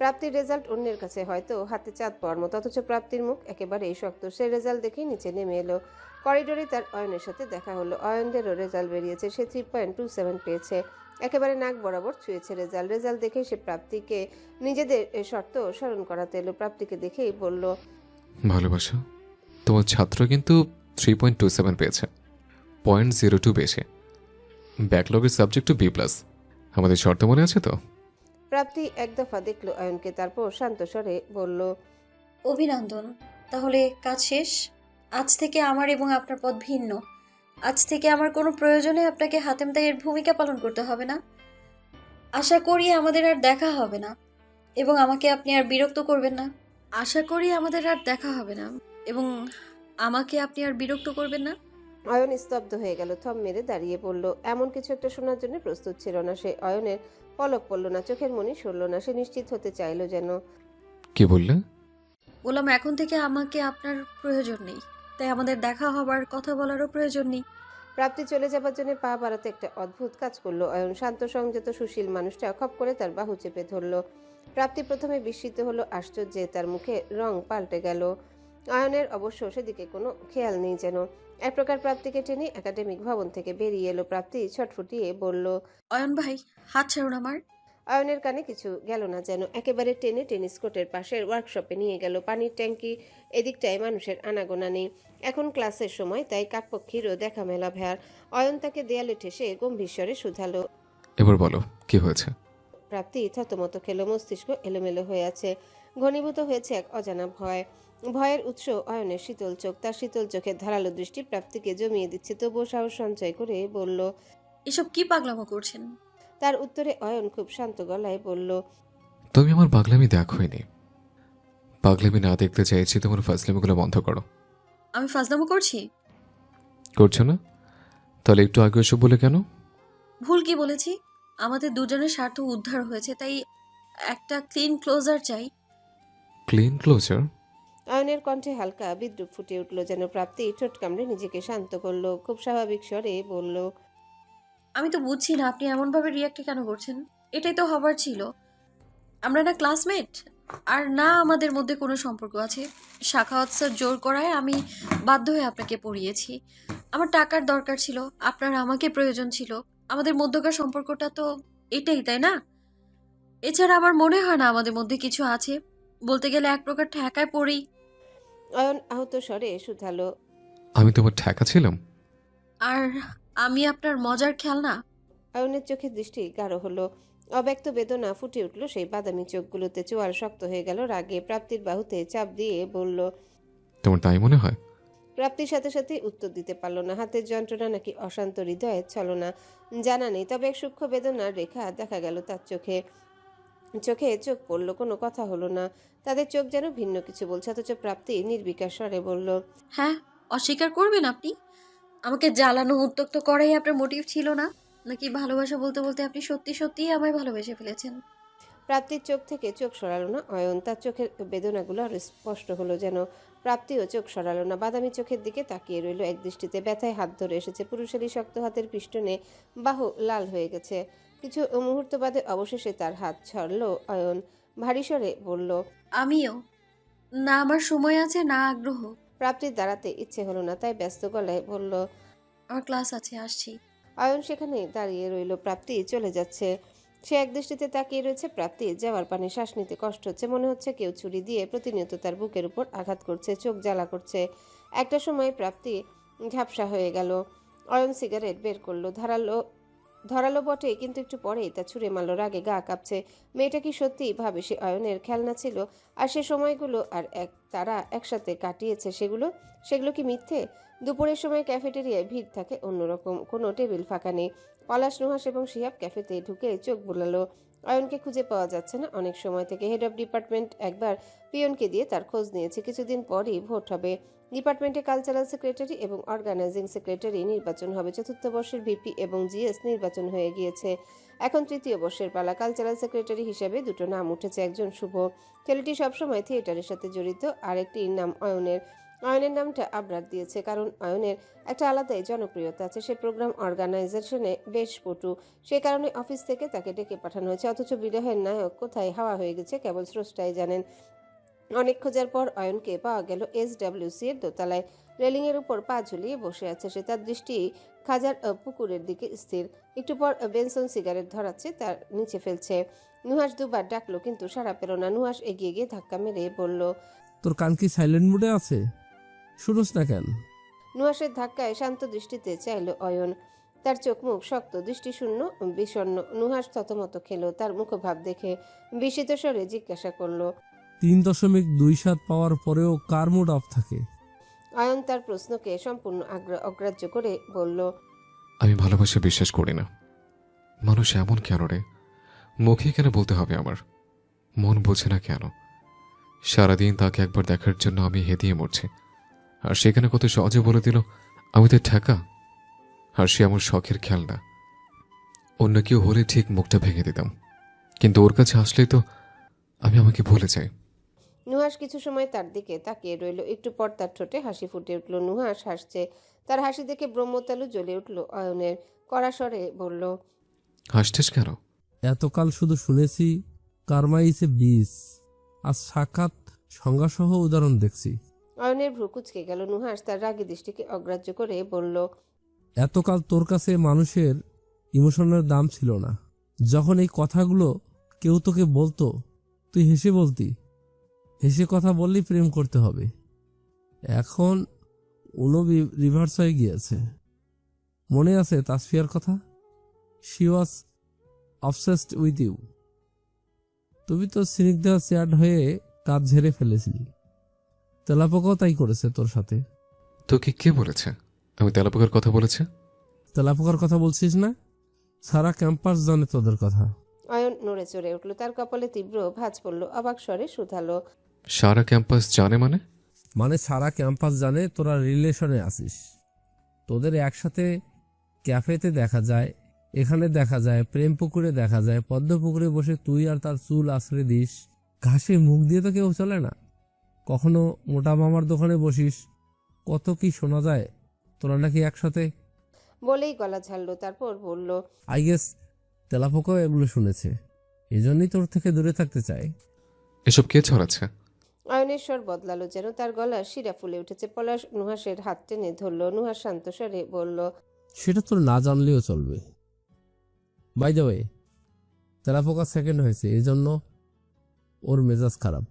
প্রাপ্তির রেজাল্ট অন্যের কাছে হয়তো হাতে চাঁদ পাওয়ার মতো, অথচ প্রাপ্তির মুখ একেবারেই শক্ত। সে রেজাল্ট দেখেই নিচে নেমে এলো। করিডোরে তার অয়নের সাথে দেখা হলো। অয়নদেরও রেজাল্ট বেরিয়েছে, সে 3.27 পেয়েছে। একেবারে নাক বরাবর ছুঁয়েছে রেজাল্ট দেখেই সে প্রাপ্তিকে নিজেদের শর্ত স্মরণ করাতে এলো। প্রাপ্তিকে দেখেই বলল, ভালোবাসা, তোমার ছাত্র কিন্তু 3.27 পেয়েছে, 0.02 বেশি। ব্যাকলগের সাবজেক্টও B+। আমাদের শর্ত মনে আছে তো? প্রাপ্তি এক দফা দেখলো অয়নকে, তারপর শান্ত স্বরে বলল, অভিনন্দন। তাহলে কাজ শেষ। আজ থেকে আমার এবং আপনার পথ ভিন্ন। আজ থেকে আমার কোনো প্রয়োজনে আপনাকে হাতেম তাইয়ের ভূমিকা পালন করতে হবে না। আশা করি আমাদের আর দেখা হবে না এবং আমাকে আপনি আর বিরক্ত করবেন না। আশা করি আমাদের আর দেখা হবে না এবং আমাকে আপনি আর বিরক্ত করবেন না। অয়ন স্তব্ধ হয়ে গেল, থম মেরে দাঁড়িয়ে পড়ল। এমন কিছু একটা শোনার জন্য প্রস্তুত ছিল না সে। অয়নের পলক পড়ল না, চোখের মনি সরল না। সে নিশ্চিত হতে চাইল যেন। কি বললে? বললাম এখন থেকে আমাকে আপনার প্রয়োজন নেই, তাই আমাদের দেখা হবার কথা বলারও প্রয়োজন নেই। প্রাপ্তি চলে যাবার জন্য পা বাড়াতে একটা অদ্ভুত কাজ করলো অয়ন। শান্ত সংযত সুশীল মানুষটা খপ করে তার বাহু চেপে ধরল। প্রাপ্তি প্রথমে বিস্মিত হলো, আশ্চর্যে তার মুখে রং পাল্টে গেল। অয়নের অবশ্য সেদিকে কোনো খেয়াল নেই যেন। এক প্রকার প্রাপ্তিকে টেনে একাডেমিক ভবন থেকে বেরিয়ে এলো। প্রাপ্তি ছটফটিয়ে বলল, অয়ন ভাই, হাত ছাড়ুন আমার। অয়নের কানে কিছু গেল না যেন। একেবারে টেনে টেনিস কোর্টের পাশের ওয়ার্কশপে নিয়ে গেল। পানির ট্যাঙ্কি এদিকটায় মানুষের আনাগোনা নেই, এখন ক্লাসের সময়, তাই কাকপক্ষীরও দেখা মেলা ভেয়ার। অয়ন তাকে দেয়ালে ঠেসে গম্ভীর স্বরে শুধালো, এবার বলো কি হয়েছে? প্রাপ্তি থতমত খেলো, মস্তিষ্ক এলোমেলো হয়ে আছে। ঘনীভূত হয়েছে এক অজানা ভয়। ভয়ের উৎস অয়নের শীতল চোখ। তার শীতল চোখের ধারালো দৃষ্টি প্রাপ্তিকে জমিয়ে দিচ্ছে। তবুও সাহস সঞ্চয় করে বলল, এসব কি পাগলামো করছেন? তার উত্তরে অয়ন খুব শান্ত গলায় বলল, তুমি আমার পাগলামি দেখোইনি। পাগলামি না দেখতে চাইছি, তোমার ফাজলামিগুলো বন্ধ করো। আমি ফাজলামো করছি? করছো না? তাহলে একটু আগে এসব বলে কেন? ভুল কি বলেছি? আমাদের দুজনের স্বার্থ উদ্ধার হয়েছে, তাই একটা ক্লিন ক্লোজার চাই। Clean closure? অয়নের কণ্ঠে হালকা বিদ্রুপ ফুটে উঠল যেন। প্রাপ্তি ঠোঁট কামড়ে নিজেকে শান্ত করলো, খুব স্বাভাবিক স্বরে বলল, আমি তো বুঝছি না আপনি এমনভাবে রিয়াক্ট কেন করছেন। এটাই তো হবার ছিল। আমরা না ক্লাসমেট, আর না আমাদের মধ্যে কোনো সম্পর্ক আছে। শাখাওয়াত স্যার জোর করায় আমি বাধ্য হয়ে আপনাকে পড়িয়েছি। আমার টাকার দরকার ছিল, আপনার আমাকে প্রয়োজন ছিল। আমাদের মধ্যকার সম্পর্কটা তো এটাই, তাই না? এছাড়া আমার মনে হয় না আমাদের মধ্যে কিছু আছে। বলতে গেলে এক প্রকার ঠেকায় পড়ি। অয়ন আহত স্বরে শুধালো, আমি তোমার ঠেকা ছিলাম? আর আমি আপনার মজার খেলনা? অয়নের চোখে দৃষ্টি গাঢ় হলো। অব্যক্ত বেদনা ফুটে উঠল সেই বাদামি চোখগুলোতে। চোয়াল শক্ত হয়ে গেল রাগে। প্রাপ্তির বাহুতে চাপ দিয়ে বলল, তোমার তাই মনে হয়? প্রাপ্তির সাথে সাথে উত্তর দিতে পারল না। হাতের যন্ত্রণা নাকি অশান্ত হৃদয়ের ছলনা জানা নেই, তবে এক সূক্ষ্ম বেদনার রেখা দেখা গেল তার চোখে। চোখে চোখ পড়ল, কোনো কথা হলো না। তাদের চোখ যেন ভিন্ন কিছু বলছে, অথচ প্রাপ্তি নির্বিকার স্বরে বলল, হ্যাঁ, অস্বীকার করবেন আপনি? আমাকে জ্বালানো উত্ত্যক্ত করাই আপনার মোটিভ ছিল না? নাকি ভালোবাসা বলতে বলতে আপনি সত্যি সত্যিই আমায় ভালোবেসে ফেলেছেন? প্রাপ্তির চোখ থেকে চোখ সরালো না অয়ন। তার চোখের বেদনাগুলো আরো স্পষ্ট হলো যেন। প্রাপ্তিও চোখ সরালো না, বাদামি চোখের দিকে তাকিয়ে রইল এক দৃষ্টিতে। ব্যথায় হাত ধরে এসেছে, পুরুষেরই শক্ত হাতের পিষ্টনে বাহু লাল হয়ে গেছে। কিছু মুহূর্ত বাদে অবশেষে তার হাত ছাড়ল অয়ন। ভারী স্বরে বলল, আমিও না, আমার সময় আছে না আগ্রহ। প্রাপ্তির দাঁড়াতে ইচ্ছে হলো না, তাই ব্যস্ত গলায় বলল, আমার ক্লাস আছে, আসছি। অয়ন সেখানে দাঁড়িয়ে রইল। প্রাপ্তি চলে যাচ্ছে। সে এক দৃষ্টিতে তাকিয়ে রয়েছে। প্রাপ্তি যাওয়ার পানে শ্বাস নিতে কষ্ট হচ্ছে, মনে হচ্ছে কেউ ছুরি দিয়ে প্রতিনিয়ত তার বুকের উপর আঘাত করছে, চোখ জ্বালা করছে। একটা সময় প্রাপ্তি ঝাপসা হয়ে গেল। অয়ন সিগারেট বের করলো, ধরালো বটে, কিন্তু একটু পরেই তা ছুঁড়ে মারল। রাগে গা কাঁপছে। মেয়েটা কি সত্যিই ভাবে সে অয়নের খেলনা ছিল? আর সে সময়গুলো আর তারা একসাথে কাটিয়েছে, সেগুলো কি মিথ্যে? দুপুরের সময় ক্যাফেটেরিয়ায় ভিড় থাকে অন্যরকম, কোনো টেবিল ফাঁকা নেই। পলাশ, নুহাস এবং শিহাব ক্যাফেতে ঢুকে চোখ বোলালো। অয়নকে খুঁজে পাওয়া যাচ্ছে না অনেক সময় থেকে। হেড অফ ডিপার্টমেন্ট একবার পিয়নকে দিয়ে তার খোঁজ নিয়েছে। কিছুদিন পরই ভোট হবে। ডিপার্টমেন্টে কালচারাল সেক্রেটারি এবং অর্গানাইজিং সেক্রেটারি নির্বাচন হবে। চতুর্থ বর্ষের ভিপি এবং জিএস নির্বাচন হয়ে গিয়েছে। এখন তৃতীয় বর্ষের পালা। কালচারাল সেক্রেটারি হিসেবে দুটো নাম উঠেছে। একজন শুভ, ছেলেটি সবসময় থিয়েটারের সাথে জড়িত। আরেকটির নাম অয়নের। অয়নের নামটা আবরার দিয়েছে কারণ অয়নের একটা আলাদাই জনপ্রিয়তা আছে। সে প্রোগ্রাম অর্গানাইজেশনে বেশ পটু, সে কারণে অফিস থেকে তাকে ডেকে পাঠানো হয়েছে। অথচ বিরহের নায়ক কোথায় হাওয়া হয়ে গেছে কেবল স্রষ্টাই জানেন। অনেক খোঁজার পর অয়নকে পাওয়া গেল SWC এর দোতলায়। রেলিংয়ের উপর পা ঝুলিয়ে বসে আছে সে। তার দৃষ্টি খাজার পুকুরের দিকে স্থির। একটু পর বেনসন সিগারেট ধরাচ্ছে, তার নিচে ফেলছে। নুহাস দুবার ডাকলো কিন্তু সাড়া পেল না। নুহাস এগিয়ে গিয়ে ধাক্কা মেরে বলল, তোর কান কি সাইলেন্ট মুডে আছে? শুনোস না কেন? নুহাসের ধাক্কায় শান্ত দৃষ্টিতে চাইল অয়ন। তার চোখ মুখ শক্ত, দৃষ্টি শূন্য, বিষণ্ণ। নুহাস থতমত খেলো তার মুখভাব দেখে। বিস্মিত স্বরে জিজ্ঞাসা করলো, 3.27 পাওয়ার পরেও কার মুড অফ থাকে? অয়ন তার প্রশ্নকে সম্পূর্ণ অগ্রাহ্য করে বলল, আমি ভালোবাসা বিশ্বাস করি না। মানুষ এমন কেন রে? মুখে কেন বলতে হবে আমার? মন বোঝে না কেন? সারাদিন তাকে একবার দেখার জন্য আমি হেদিয়ে মরছি, আর সেখানে কত সহজে বলে দিল আমি তো ঠেকা, আর সে আমার শখের খেলনা। অন্য কেউ হলে ঠিক মুখটা ভেঙে দিতাম, কিন্তু ওর কাছে আসলেই তো আমি আমাকে ভুলে যাই। নুহাস কিছু সময় তার দিকে তাকিয়ে রইল, একটু পর তার ঠোঁটে হাসি ফুটে উঠল। নুহাস হাসছে, তার হাসি দেখে ব্রহ্মতালু জ্বলে উঠল অয়নের। কড়া স্বরে বলল, হাসছিস কেন? এতকাল শুধু শুনেছি কারমা ইজ এ বিষ, আর সাক্ষাৎ সংজ্ঞাসহ উদাহরণ দেখছি। অয়নের ভ্রু কুঁচকে গেল। নুহাস তার রাগী দৃষ্টিকে অগ্রাহ্য করে বলল, এতকাল তোর কাছে মানুষের ইমোশনের দাম ছিল না। যখন এই কথাগুলো কেউ তোকে বলতো, তুই হেসে বলতি, হেসে কথা বললেই প্রেম করতে হবে। এখন রিভার্স হয়ে গিয়েছে। মনে আছে তাসফিয়ার কথা? She was obsessed with you. তুমি তো স্নিগ্ধা চেয়ার্ড হয়ে কাজ ঝেড়ে ফেলেছিলি। তেলাপোকাও তাই করেছে তোর সাথে। তোকে কে বলেছে আমি তেলাপোকার কথা বলেছে? তেলাপোকার কথা বলছিস না? সারা ক্যাম্পাস জানে তোদের কথা। অয়ন নড়ে চড়ে উঠল, তার কপালে তীব্র ভাঁজ পড়ল। অবাক স্বরে শুধালো, সারা ক্যাম্পাস জানে মানে? মানে সারা ক্যাম্পাস জানে তোরা রিলেশনে আছিস। তোদের একসাথে ক্যাফেতে দেখা যায়, এখানে দেখা যায়, প্রেম পুকুরে দেখা যায়, পদ্ম পুকুরে বসে তুই আর তার চুল আশ্রয় দিস। ঘাসে মুখ দিয়ে তো কেউ চলে না। কখনো মোটা মামার দোকানে বসিস। কত কি শোনা যায় তোরা নাকি একসাথে। বলেই গলা ঝাড়লো, তারপর বলল, আই গেস তেলাপোকাও এগুলো শুনেছে, এজন্যই তোর থেকে দূরে থাকতে চায়। এসব কে ছড়াচ্ছে? অয়নের স্বর বদলালো, যেন তার গলা শিরা ফুলে উঠেছে। পলাশ নুহাসের হাত টেনে ধরল। নুহাস শান্ত স্বরে বলল, সেটা তোর না জানলেও চলবে। বাই দ্য ওয়ে, তেলাপোকা সেকেন্ড হয়েছে, এজন্য ওর মেজাজ খারাপ।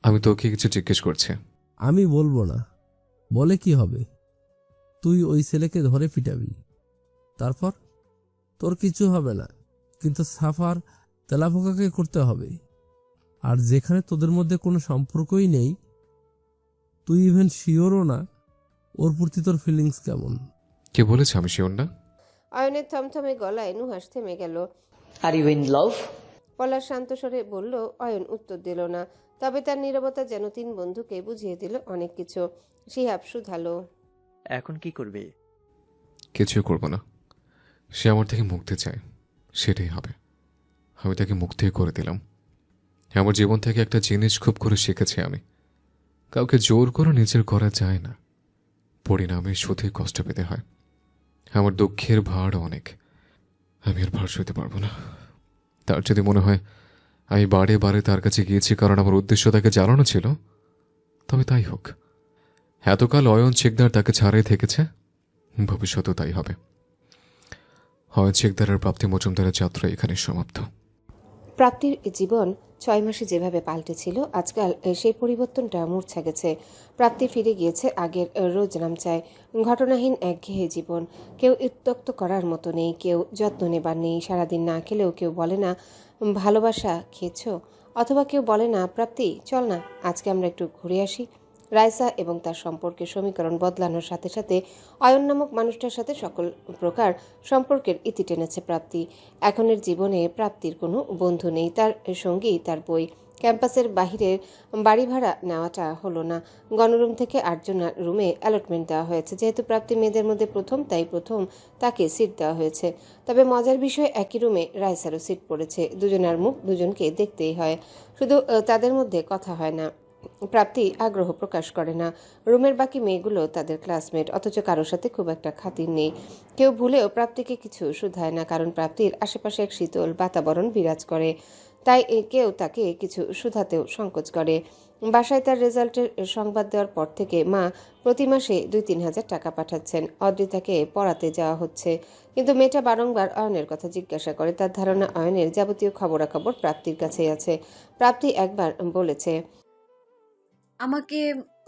আমি তোকে কিছু জিজ্ঞেস করছি। আমি বলবো না। বলে কি হবে? তুই ওই ছেলেকে ধরে পিটাবি, তারপর তোর কিছু হবে না, কিন্তু সাফার তেলাপোকাকে করতে হবে। আর যেখানে তোদের মধ্যে কোনো সম্পর্কই নেই, তুই ইভেন শিওরও না ওর প্রতি তোর ফিলিংস কেমন। কে বলেছে আমি শিওর না? অয়নের থমথমে গলায় নুহাস থেমে গেল। Are you in love? পলাশ শান্ত স্বরে বলল। অয়ন উত্তর দিল না, তবে তার নীরবতা যেন তিন বন্ধুকে বুঝিয়ে দিল অনেক কিছু। শিহাব শুধালো, এখন কি করবে? কিছুই করব না। সে আমার থেকে মুক্তি চায়, সেটাই হবে। আমি তাকে মুক্তি করে দিলাম। আমার জীবন থেকে একটা জিনিস খুব করে শিখেছি আমি, কাউকে জোর করে নিজের করা যায় না, পরিণামে শুধুই কষ্ট পেতে হয়। আমার দুঃখের ভার অনেক, আমি আর ভার সইতে পারবো না। তার যদি মনে হয় আমি বারে বারে তার কাছে গিয়েছি কারণ আমার উদ্দেশ্য তাকে জ্বালানো ছিল, তবে তাই হোক। এতকাল অয়ন শিকদার তাকে ছাড়াই থেকেছে, ভবিষ্যতেও তাই হবে। অয়ন শিকদারের প্রাপ্তি মজুমদারের যাত্রা এখানে সমাপ্ত। প্রাপ্তির জীবন 6 মাসে যেভাবে পাল্টেছিল, আজকাল সেই পরিবর্তনটা মূর্ছা গেছে। প্রাপ্তি ফিরে গিয়েছে আগের রোজ নামচায়, ঘটনাহীন একঘেয়ে জীবন। কেউ উত্ত্যক্ত করার মতো নেই, কেউ যত্ন নেবার নেই। সারাদিন না খেলেও কেউ বলে না ভালোবাসা খেয়েছো, অথবা কেউ বলে না প্রাপ্তি চল না আজকে আমরা একটু ঘুরে আসি। রাইসা এবং তার সম্পর্কের সমীকরণ বদলানোর সাথে সাথে অয়ন নামক মানুষটার সাথে সকল প্রকার সম্পর্কের ইতি টেনেছে প্রাপ্তি। এখনের জীবনে প্রাপ্তির কোনো বন্ধু নেই, তার সঙ্গী তার বই। ক্যাম্পাসের বাহিরের বাড়ি ভাড়া নেওয়াটা হলো না। গণরুম থেকে 8 জনের রুমে অ্যালটমেন্ট দেওয়া হয়েছে। যেহেতু প্রাপ্তি মেয়েদের মধ্যে প্রথম, তাই প্রথম তাকে সিট দেওয়া হয়েছে। তবে মজার বিষয়, একই রুমে রাইসারও সিট পড়েছে। দুজনের মুখ দুজনকে দেখতেই হয়, শুধু তাদের মধ্যে কথা হয় না। প্রাপ্তি আগ্রহ প্রকাশ করে না। রুমের বাকি মেয়েগুলো তাদের ক্লাসমেট, অথচ কারোর সাথে খুব একটা খাতির নেই। কেউ ভুলেও প্রাপ্তিকে কিছু শুধায় না, কারণ প্রাপ্তির আশেপাশে এক শীতল বাতাবরণ বিরাজ করে। তাই কেউ তাকে কিছু শুধাতেও সংকোচ করে। বাসায় তার রেজাল্টের সংবাদ দেওয়ার পর থেকে মা প্রতি মাসে 2-3 হাজার টাকা পাঠাচ্ছেন। অদ্রিতাকে পড়াতে যাওয়া হচ্ছে, কিন্তু মেয়েটা বারংবার অয়নের কথা জিজ্ঞাসা করে। তার ধারণা অয়নের যাবতীয় খবরাখবর প্রাপ্তির কাছেই আছে। প্রাপ্তি একবার বলেছে, আমাকে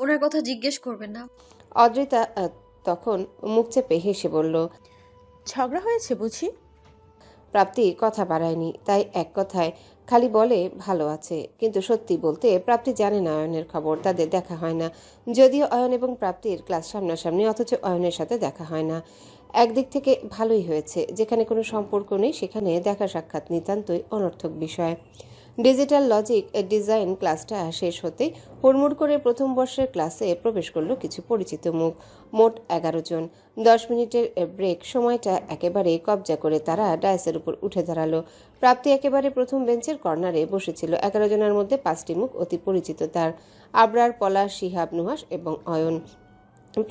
ওনার কথা জিজ্ঞেস করবেন না। অদ্রিতা তখন মুখ চেপে হেসে বলল, ঝগড়া হয়েছে বুঝি? প্রাপ্তি কথা বাড়ায়নি, তাই এক কথায় খালি বলে ভালো আছে। কিন্তু সত্যি বলতে প্রাপ্তি জানে না অয়নের খবর, তাদের দেখা হয় না। যদিও অয়ন এবং প্রাপ্তির ক্লাস সামনাসামনি, অথচ অয়নের সাথে দেখা হয় না। একদিক থেকে ভালোই হয়েছে, যেখানে কোনো সম্পর্ক নেই সেখানে দেখা সাক্ষাৎ নিতান্তই অনর্থক বিষয়। ডিজিটাল লজিক ডিজাইন ক্লাসটা শেষ হতে হুড়মুড় করে প্রথম বর্ষের ক্লাসে প্রবেশ করলো কিছু পরিচিত মুখ। মোট 11 জন। 10 মিনিটের ব্রেক সময়টা একেবারে কবজা করে তারা ডায়াসের উপর উঠে দাঁড়ালো। প্রাপ্তি একেবারে প্রথম বেঞ্চের কর্নারে বসেছিল। 11 জনের মধ্যে 5টি মুখ অতি পরিচিত তার। আবরার, পলাশ, শিহাব, নুহাস এবং অয়ন।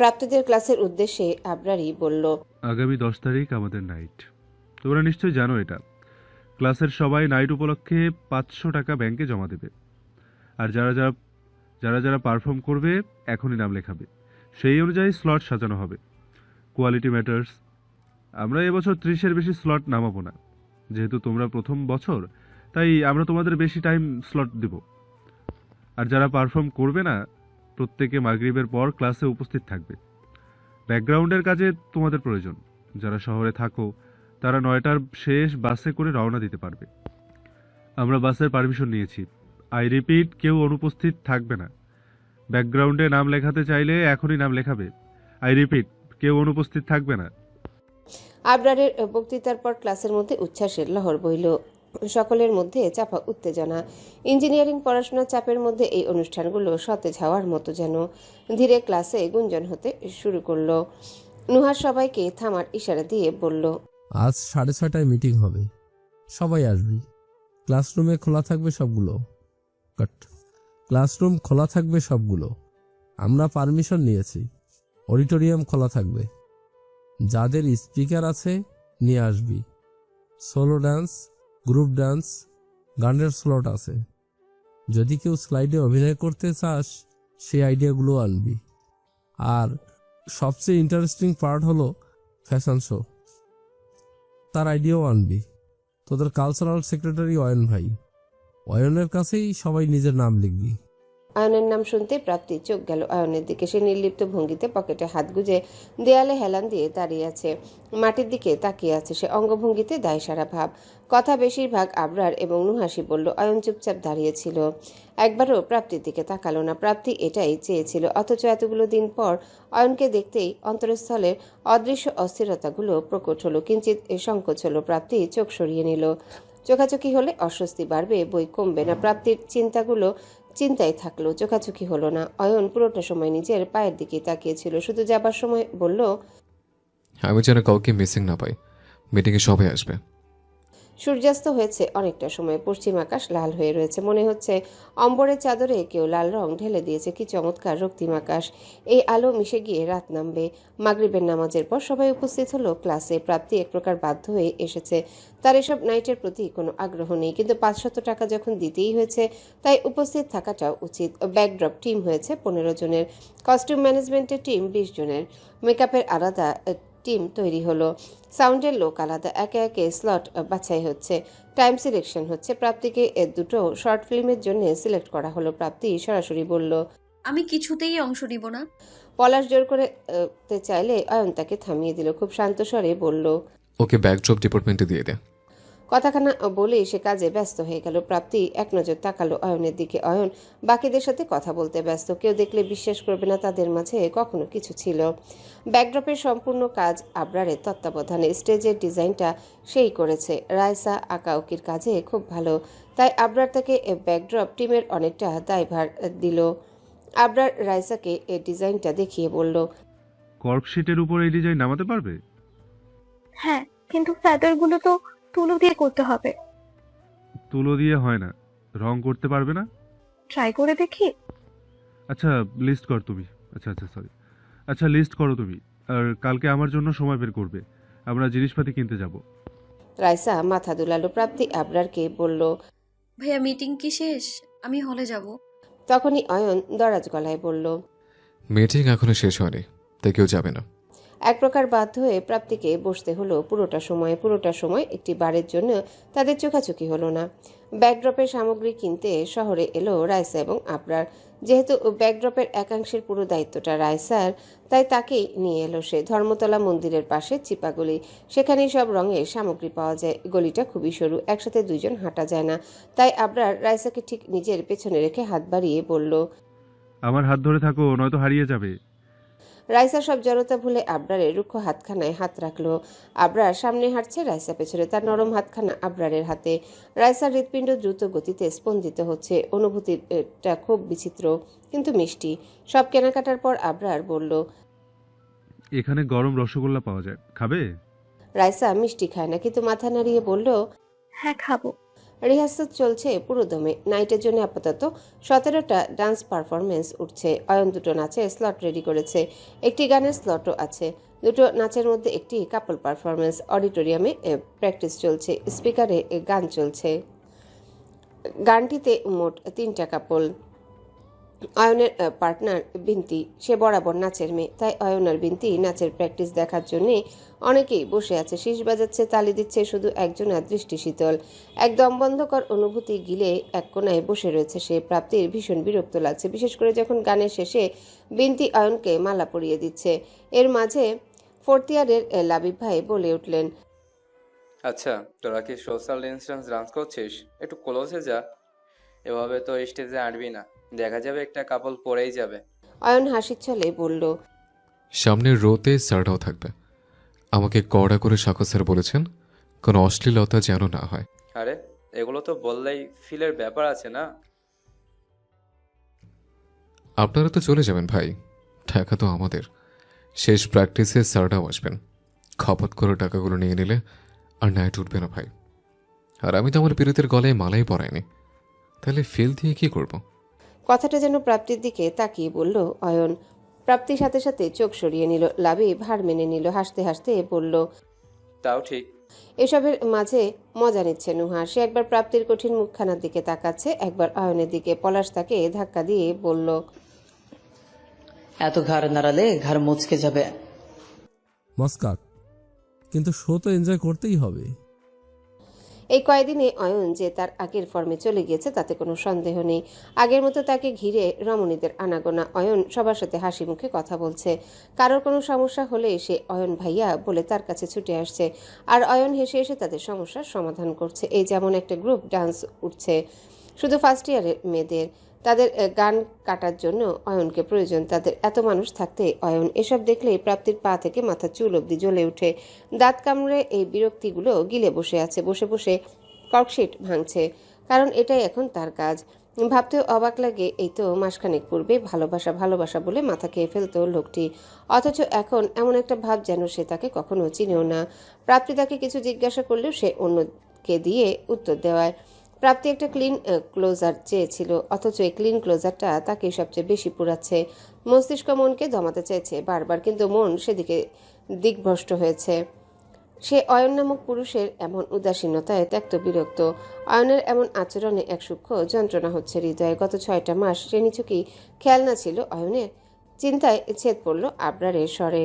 প্রাপ্তিদের ক্লাসের উদ্দেশ্যে আবরারই বলল, আগামী 10 তারিখ আমাদের নাইট। তোমরা নিশ্চয়ই জানো এটা। ক্লাসের সবাই নাইট উপলক্ষে 500 টাকা ব্যাংকে জমা দেবে। আর যারা যারা পারফর্ম করবে এখনই নাম লেখাবে। সেই অনুযায়ী স্লট সাজানো হবে। Quality matters. আমরা এবছর 30-এর বেশি স্লট নামাবো না। যেহেতু তোমরা প্রথম বছর, তাই আমরা তোমাদের বেশি টাইম স্লট দেব। আর যারা পারফর্ম করবে না, প্রত্যেকে মাগরিবের পর ক্লাসে উপস্থিত থাকবে। ব্যাকগ্রাউন্ডের কাজে তোমাদের প্রয়োজন। যারা শহরে থাকো তারা 9টার শেষ বাসে করে রওনা দিতে পারবে। আমরা বাসের পারমিশন নিয়েছি। আই রিপিট, কেউ অনুপস্থিত থাকবে না। ব্যাকগ্রাউন্ডে নাম লেখাতে চাইলে এখনই নাম লেখাবে। আই রিপিট, কেউ অনুপস্থিত থাকবে না। আবরারের বক্তৃতার পর ক্লাসের মধ্যে উচ্ছ্বাসের লহর বইল। সকলের মধ্যে চাপা উত্তেজনা। ইঞ্জিনিয়ারিং পড়াশোনার চাপের মধ্যে এই অনুষ্ঠানগুলো সতেজ হওয়ার মতো যেন। ধীরে ক্লাসে গুঞ্জন হতে শুরু করলো। নুহার সবাইকে থামার ইশারা দিয়ে বলল, আজ 6:30টায় মিটিং হবে, সবাই আসবি। ক্লাসরুমে খোলা থাকবে সবগুলো। ক্লাসরুম খোলা থাকবে সবগুলো। আমরা পারমিশন নিয়েছি। অডিটোরিয়াম খোলা থাকবে। যাদের স্পিকার আছে নিয়ে আসবি। সোলো ডান্স, গ্রুপ ডান্স, গানের স্লট আছে। যদি কেউ স্লাইডে অভিনয় করতে চাস সেই আইডিয়াগুলো আনবি। আর সবচেয়ে ইন্টারেস্টিং পার্ট হলো ফ্যাশন শো, তার আইডিয়াও আনবি। তোদের কালচারাল সেক্রেটারি অয়ন ভাই, অয়নের কাছেই সবাই নিজের নাম লিখবি। অয়নের নাম শুনতে প্রাপ্তির চোখ গেল অয়নের দিকে। সে নির্লিপ্ত ভঙ্গিতে পকেটে হাত গুজে দেয়ালে হেলান দিয়ে দাঁড়িয়ে আছে। মাটির দিকে তাকিয়ে আছে সে, অঙ্গভঙ্গিতে দায়সারা ভাব। কথা বেশিরভাগ আবরার এবং নুহাসি বলল। অয়ন চুপচাপ দাঁড়িয়েছিল, একবারও প্রাপ্তির দিকে তাকালো না। প্রাপ্তি এটাই চেয়েছিল। অথচ এতগুলো দিন পর অয়নকে দেখতেই অন্তরস্থলের অদৃশ্য অস্থিরতাগুলো প্রকট হলো। কিঞ্চিত সংকোচ হলো। প্রাপ্তি চোখ সরিয়ে নিল। চোখাচোখি হলে অস্বস্তি বাড়বে, বই কমবে না। প্রাপ্তির চিন্তায় থাকলো, চোখাচোখি হলো না। অয়ন পুরোটা সময় নিজের পায়ের দিকে তাকিয়েছিল। শুধু যাবার সময় বলল, আমি যেন কাউকে মিসিং না পাই। মিটিংয়ে সবাই আসবে। সূর্যাস্ত হয়েছে অনেকটা সময়। পশ্চিম আকাশ লাল হয়ে রয়েছে। মনে হচ্ছে অম্বরের চাদরে কেউ লাল রং ঢেলে দিয়েছে। কি চমৎকার রক্তিম আকাশ। এই আলো মিশে গিয়ে রাত নামবে। মাগরিবের নামাজের পর সবাই উপস্থিত হলো ক্লাসে। প্রাপ্তি এক প্রকার বাধ্য হয়ে এসেছে। তার এসব নাইটের প্রতি কোনো আগ্রহ নেই, কিন্তু 500 টাকা যখন দিতেই হয়েছে তাই উপস্থিত থাকাটাও উচিত। ব্যাকড্রপ টিম হয়েছে 15 জনের। কস্টিউম ম্যানেজমেন্টের টিম 20 জনের। মেকআপের আলাদা টিম তৈরি হলো। সাউন্ডের লোক আলাদা। একে একে স্লট বাছাই হচ্ছে, টাইম সিলেকশন হচ্ছে। প্রাপ্তিকে দুটো শর্ট ফিল্মের জন্য সিলেক্ট করা হলো। প্রাপ্তি সরাসরি বলল, আমি কিছুতেই অংশ নিব না। পলাশ জোর করে চাইলে অয়ন তাকে থামিয়ে দিল। খুব শান্ত স্বরে বলল, ওকে ব্যাকড্রপ ডিপার্টমেন্টে দিয়ে দে। কথাখানা বলেই সে কাজে ব্যস্ত হয়ে গেল। প্রাপ্তি এক নজর তাকালো অয়নের দিকে। অয়ন বাকিদের সাথে কথা বলতে ব্যস্ত। কেউ দেখলে বিশ্বাস করবে না তাদের মাঝে কখনো কিছু ছিল। ব্যাকড্রপের সম্পূর্ণ কাজ আবরারের তত্ত্বাবধানে। স্টেজের ডিজাইনটা সেই করেছে। রায়সা আঁকাউকির কাজে খুব ভালো, তাই আবরার তাকে ব্যাকড্রপ টিমের অনেকটা দায়ভার দিল। আবরার রায়সাকে এই ডিজাইনটা দেখিয়ে বলল, কর্কশিটের উপর এই ডিজাইন নামাতে পারবে? হ্যাঁ, কিন্তু ফ্যাদারগুলো তো তুলো দিয়ে করতে হবে। তুলো দিয়ে হয় না। রং করতে পারবে না? ট্রাই করে দেখি। আচ্ছা লিস্ট কর তুমি। আচ্ছা লিস্ট করো তুমি। আর কালকে আমার জন্য সময় বের করবে। আমরা জিনিসপাতি কিনতে যাব। রায়সা মাথা দুলালো। প্রাপ্তি আবরারকে বলল, ভাইয়া মিটিং কি শেষ? আমি হলে যাব। তখনই অয়ন দরাজ গলায় বলল, মিটিং এখনো শেষ হয়নি, তাই কেউ যাবে না। এক প্রকার বাধ্য হয়ে প্রাপ্তিকে বসতে হলো। পুরোটা সময় একটি বারের জন্য তাদের চোখাচোখি হলো না। ব্যাকড্রপের সামগ্রী কিনতে শহরে এলো রায়সা এবং আবরার। যেহেতু ব্যাকড্রপের একাংশের পুরো দায়িত্বটা রায়সার, তাই তাকেই নিয়ে এলো সে। ধর্মতলা মন্দিরের পাশে চিপাগলি, সেখানেই সব রঙের সামগ্রী পাওয়া যায়। গলিটা খুবই সরু, একসাথে দুইজন হাঁটা যায় না। তাই আবরার রায়সাকে ঠিক নিজের পেছনে রেখে হাত বাড়িয়ে বলল, আমার হাত ধরে থাকো, নয়তো হারিয়ে যাবে। রাইসা সব জড়তা ভুলে আবরারের রুক্ষ হাতখানায় হাত রাখলো। আবরার সামনে হাঁটছে, রাইসা পেছনে, তার নরম হাতখানা আবরারের হাতে। রাইসার হৃৎপিণ্ড দ্রুত গতিতে স্পন্দিত হচ্ছে। অনুভূতিটা খুব বিচিত্র কিন্তু মিষ্টি। সব কেনাকাটার পর আবরার বলল, এখানে গরম রসগোল্লা পাওয়া যায়, খাবে? রাইসা মিষ্টি খায় না কিন্তু মাথা নাড়িয়ে বলল, হ্যাঁ খাবো। রিহার্সাল চলছে পুরোদমে। নাইটের জন্য আপাতত 17টা ডান্স পারফরমেন্স উঠছে। অয়ন দুটো নাচের স্লট রেডি করেছে, একটি গানের স্লটও আছে। দুটো নাচের মধ্যে একটি কাপল পারফরমেন্স। অডিটোরিয়ামে প্র্যাকটিস চলছে, স্পিকারে গান চলছে। গানটিতে মোট 3টা কাপল। অয়নের পার্টনার বিনতি, সে বরাবর নাচের মেয়ে, তাই অয়ন আর বিনতি নাচের প্র্যাকটিস দেখার জন্য অনেকেই বসে আছে, শীষ বাজাচ্ছে, তালি দিচ্ছে। শুধু একজন আর দৃষ্টি শীতল, এক দমবন্ধকর অনুভূতি গিলে এক কোনায় বসে রয়েছে সে। প্রাপ্তির ভীষণ বিরক্ত লাগছে, বিশেষ করে যখন গানের শেষে বিনতি অয়নকে মালা পরিয়ে দিচ্ছে। এর মাঝে 4th ইয়ারের লাবিব ভাই বলে উঠলেন, আচ্ছা, তোরা কি সোশ্যাল ডিস্টেন্স ডান্স করছিস? একটু ক্লোজে যা, এভাবে তো স্টেজে আঁটবি না, দেখা যাবে একটা কাপল পড়েই যাবে। অয়ন হাসির ছলে বলল, সামনের রোতে স্যারটাও থাকবে। আমাকে কড়া করে সাকো স্যার বলেছেন কোনো অশ্লীলতা যেন না হয়। আরে এগুলো তো বললেই ফিলের ব্যাপার আছে না? আপনারা তো চলে যাবেন ভাই, টাকা তো আমাদের। শেষ প্র্যাকটিসে স্যারটাও আসবেন, খপত করে টাকাগুলো নিয়ে নিলে আর নাইট উঠবে না ভাই। আর আমি তো আমার পীড়িতের গলায় মালাই পরাইনি, তাহলে ফেল দিয়ে কি করব? কথাটা যেন প্রাপ্তির দিকে তাকিয়ে বলল অয়ন। প্রাপ্তির সাথে সাথে চোখ সরিয়ে নিল। লাবিব হার মেনে নিল, হাসতে হাসতে বলল, তাও ঠিক। এসবের মাঝে মজা নিচ্ছে নুহা। সে একবার প্রাপ্তির কঠিন মুখখানার দিকে তাকাচ্ছে, একবার অয়নের দিকে। পলাশ তাকে ধাক্কা দিয়ে বলল, এত ঘাড় নাড়ালে ঘাড় মুচকে যাবে। মস্কাট, কিন্তু শো তো এনজয় করতেই হবে। এই কয়েকদিনে অয়ন যে তার আগের ফর্মে চলে গিয়েছে তাতে কোনো সন্দেহ নেই। আগের মতো তাকে ঘিরে রমণীদের আনাগোনা। অয়ন সবার সাথে হাসি মুখে কথা বলছে। কারোর কোনো সমস্যা হলে সে অয়ন ভাইয়া বলে তার কাছে ছুটে আসছে, আর অয়ন হেসে এসে তাদের সমস্যার সমাধান করছে। এই যেমন একটা গ্রুপ ডান্স উঠছে শুধু 1st ইয়ারের মেয়েদের, তাদের গান কাটার জন্য অয়নকে প্রয়োজন। তাদের এত মানুষ থাকতে অয়ন এসব দেখলেই প্রাপ্তির পা থেকে মাথা চুল অব্দি জ্বলে ওঠে। দাঁত কামড়ে এই বিরক্তিগুলো গিলে বসে আছে, বসে বসে কর্কশিট ভাঙছে, কারণ এটাই এখন তার কাজ। ভাবতেও অবাক লাগে, এই তো মাসখানেক পূর্বে ভালোবাসা ভালোবাসা বলে মাথা খেয়ে ফেলতো লোকটি, অথচ এখন এমন একটা ভাব যেন সে তাকে কখনো চিনেও না। প্রাপ্তি তাকে কিছু জিজ্ঞাসা করলেও সে অন্যকে দিয়ে উত্তর দেওয়ায়। প্রাপ্তি একটা ক্লিন ক্লোজার চেয়েছিল, অথচ এই ক্লিন ক্লোজারটা তাকে সবচেয়ে বেশি পুরাচ্ছে। মস্তিষ্ক মনকে দমাতে চাইছে বারবার, কিন্তু মন সেদিকে দিকভ্রষ্ট হয়েছে। সে অয়ন নামক পুরুষের এমন উদাসীনতায় ত্যক্ত বিরক্ত। অয়নের এমন আচরণে এক সূক্ষ্ম যন্ত্রণা হচ্ছে হৃদয়ে। গত 6টা মাস সে নিছকই খেয়াল না ছিল অয়নের। চিন্তায় ছেদ পড়ল আবরারের স্বরে।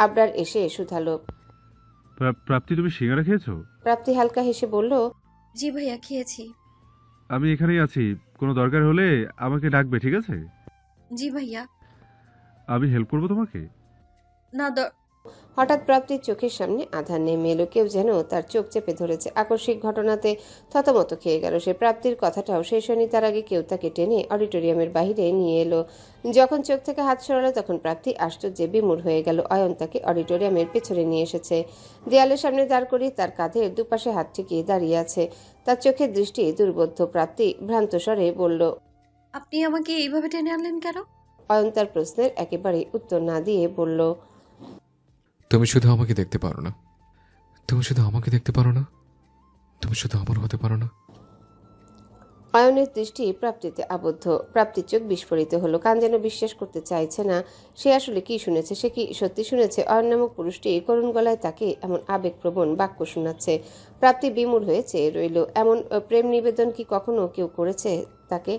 আবরার এসে শুধালো, প্রাপ্তি, তুমি সিঙ্গারা খেয়েছো? প্রাপ্তি হালকা হেসে বলল, জি ভাইয়া, খেয়েছি। আমি এখানেই আছি, কোনো দরকার হলে আমাকে ডাকবে, ঠিক আছে? জি ভাইয়া। আমি হেল্প করবো তোমাকে। না হঠাৎ প্রাপ্তির চোখের সামনে আধার নেমে এলো। কেউ যেন তার চোখ চেপে ধরেছে। আকস্মিক ঘটনাতে থতমত খেয়ে গেল সে। প্রাপ্তির কথাটাও শেষ হয়নি তার আগে কেউ তাকে টেনে অডিটোরিয়ামের বাহিরে নিয়ে এলো। যখন চোখ থেকে হাত সরালো তখন প্রাপ্তি আশ্চর্যে বিমূঢ় হয়ে গেল। অয়ন তাকে অডিটোরিয়ামের পেছনে নিয়ে এসেছে, দেয়ালের সামনে দাঁড় করিয়ে তার কাঁধের দুপাশে হাত ঠেকিয়ে দাঁড়িয়ে আছে। তার চোখের দৃষ্টি দুর্বোধ্য। প্রাপ্তি ভ্রান্ত স্বরে বলল, আপনি আমাকে এইভাবে টেনে আনলেন কেন? অয়ন তার প্রশ্নের একেবারে উত্তর না দিয়ে বলল, তুমি শুধু আমাকে দেখতে পারো না, তুমি শুধু আমাকে দেখতে পারো না, তুমি শুধু আমার হতে পারো না। অয়নের দৃষ্টি প্রাপ্তিতে আবদ্ধ। প্রাপ্তির চোখ বিস্ফোরিত হলো। কান যেন বিশ্বাস করতে চাইছে না সে আসলে কি শুনেছে। সে কি সত্যি শুনেছে? অয়ন নামক পুরুষটি করুণ গলায় তাকে এমন আবেগপ্রবণ বাক্য শোনাচ্ছে। প্রাপ্তি বিমূঢ় হয়ে চেয়ে রইল। এমন প্রেম নিবেদন কি কখনো কেউ করেছে তাকে?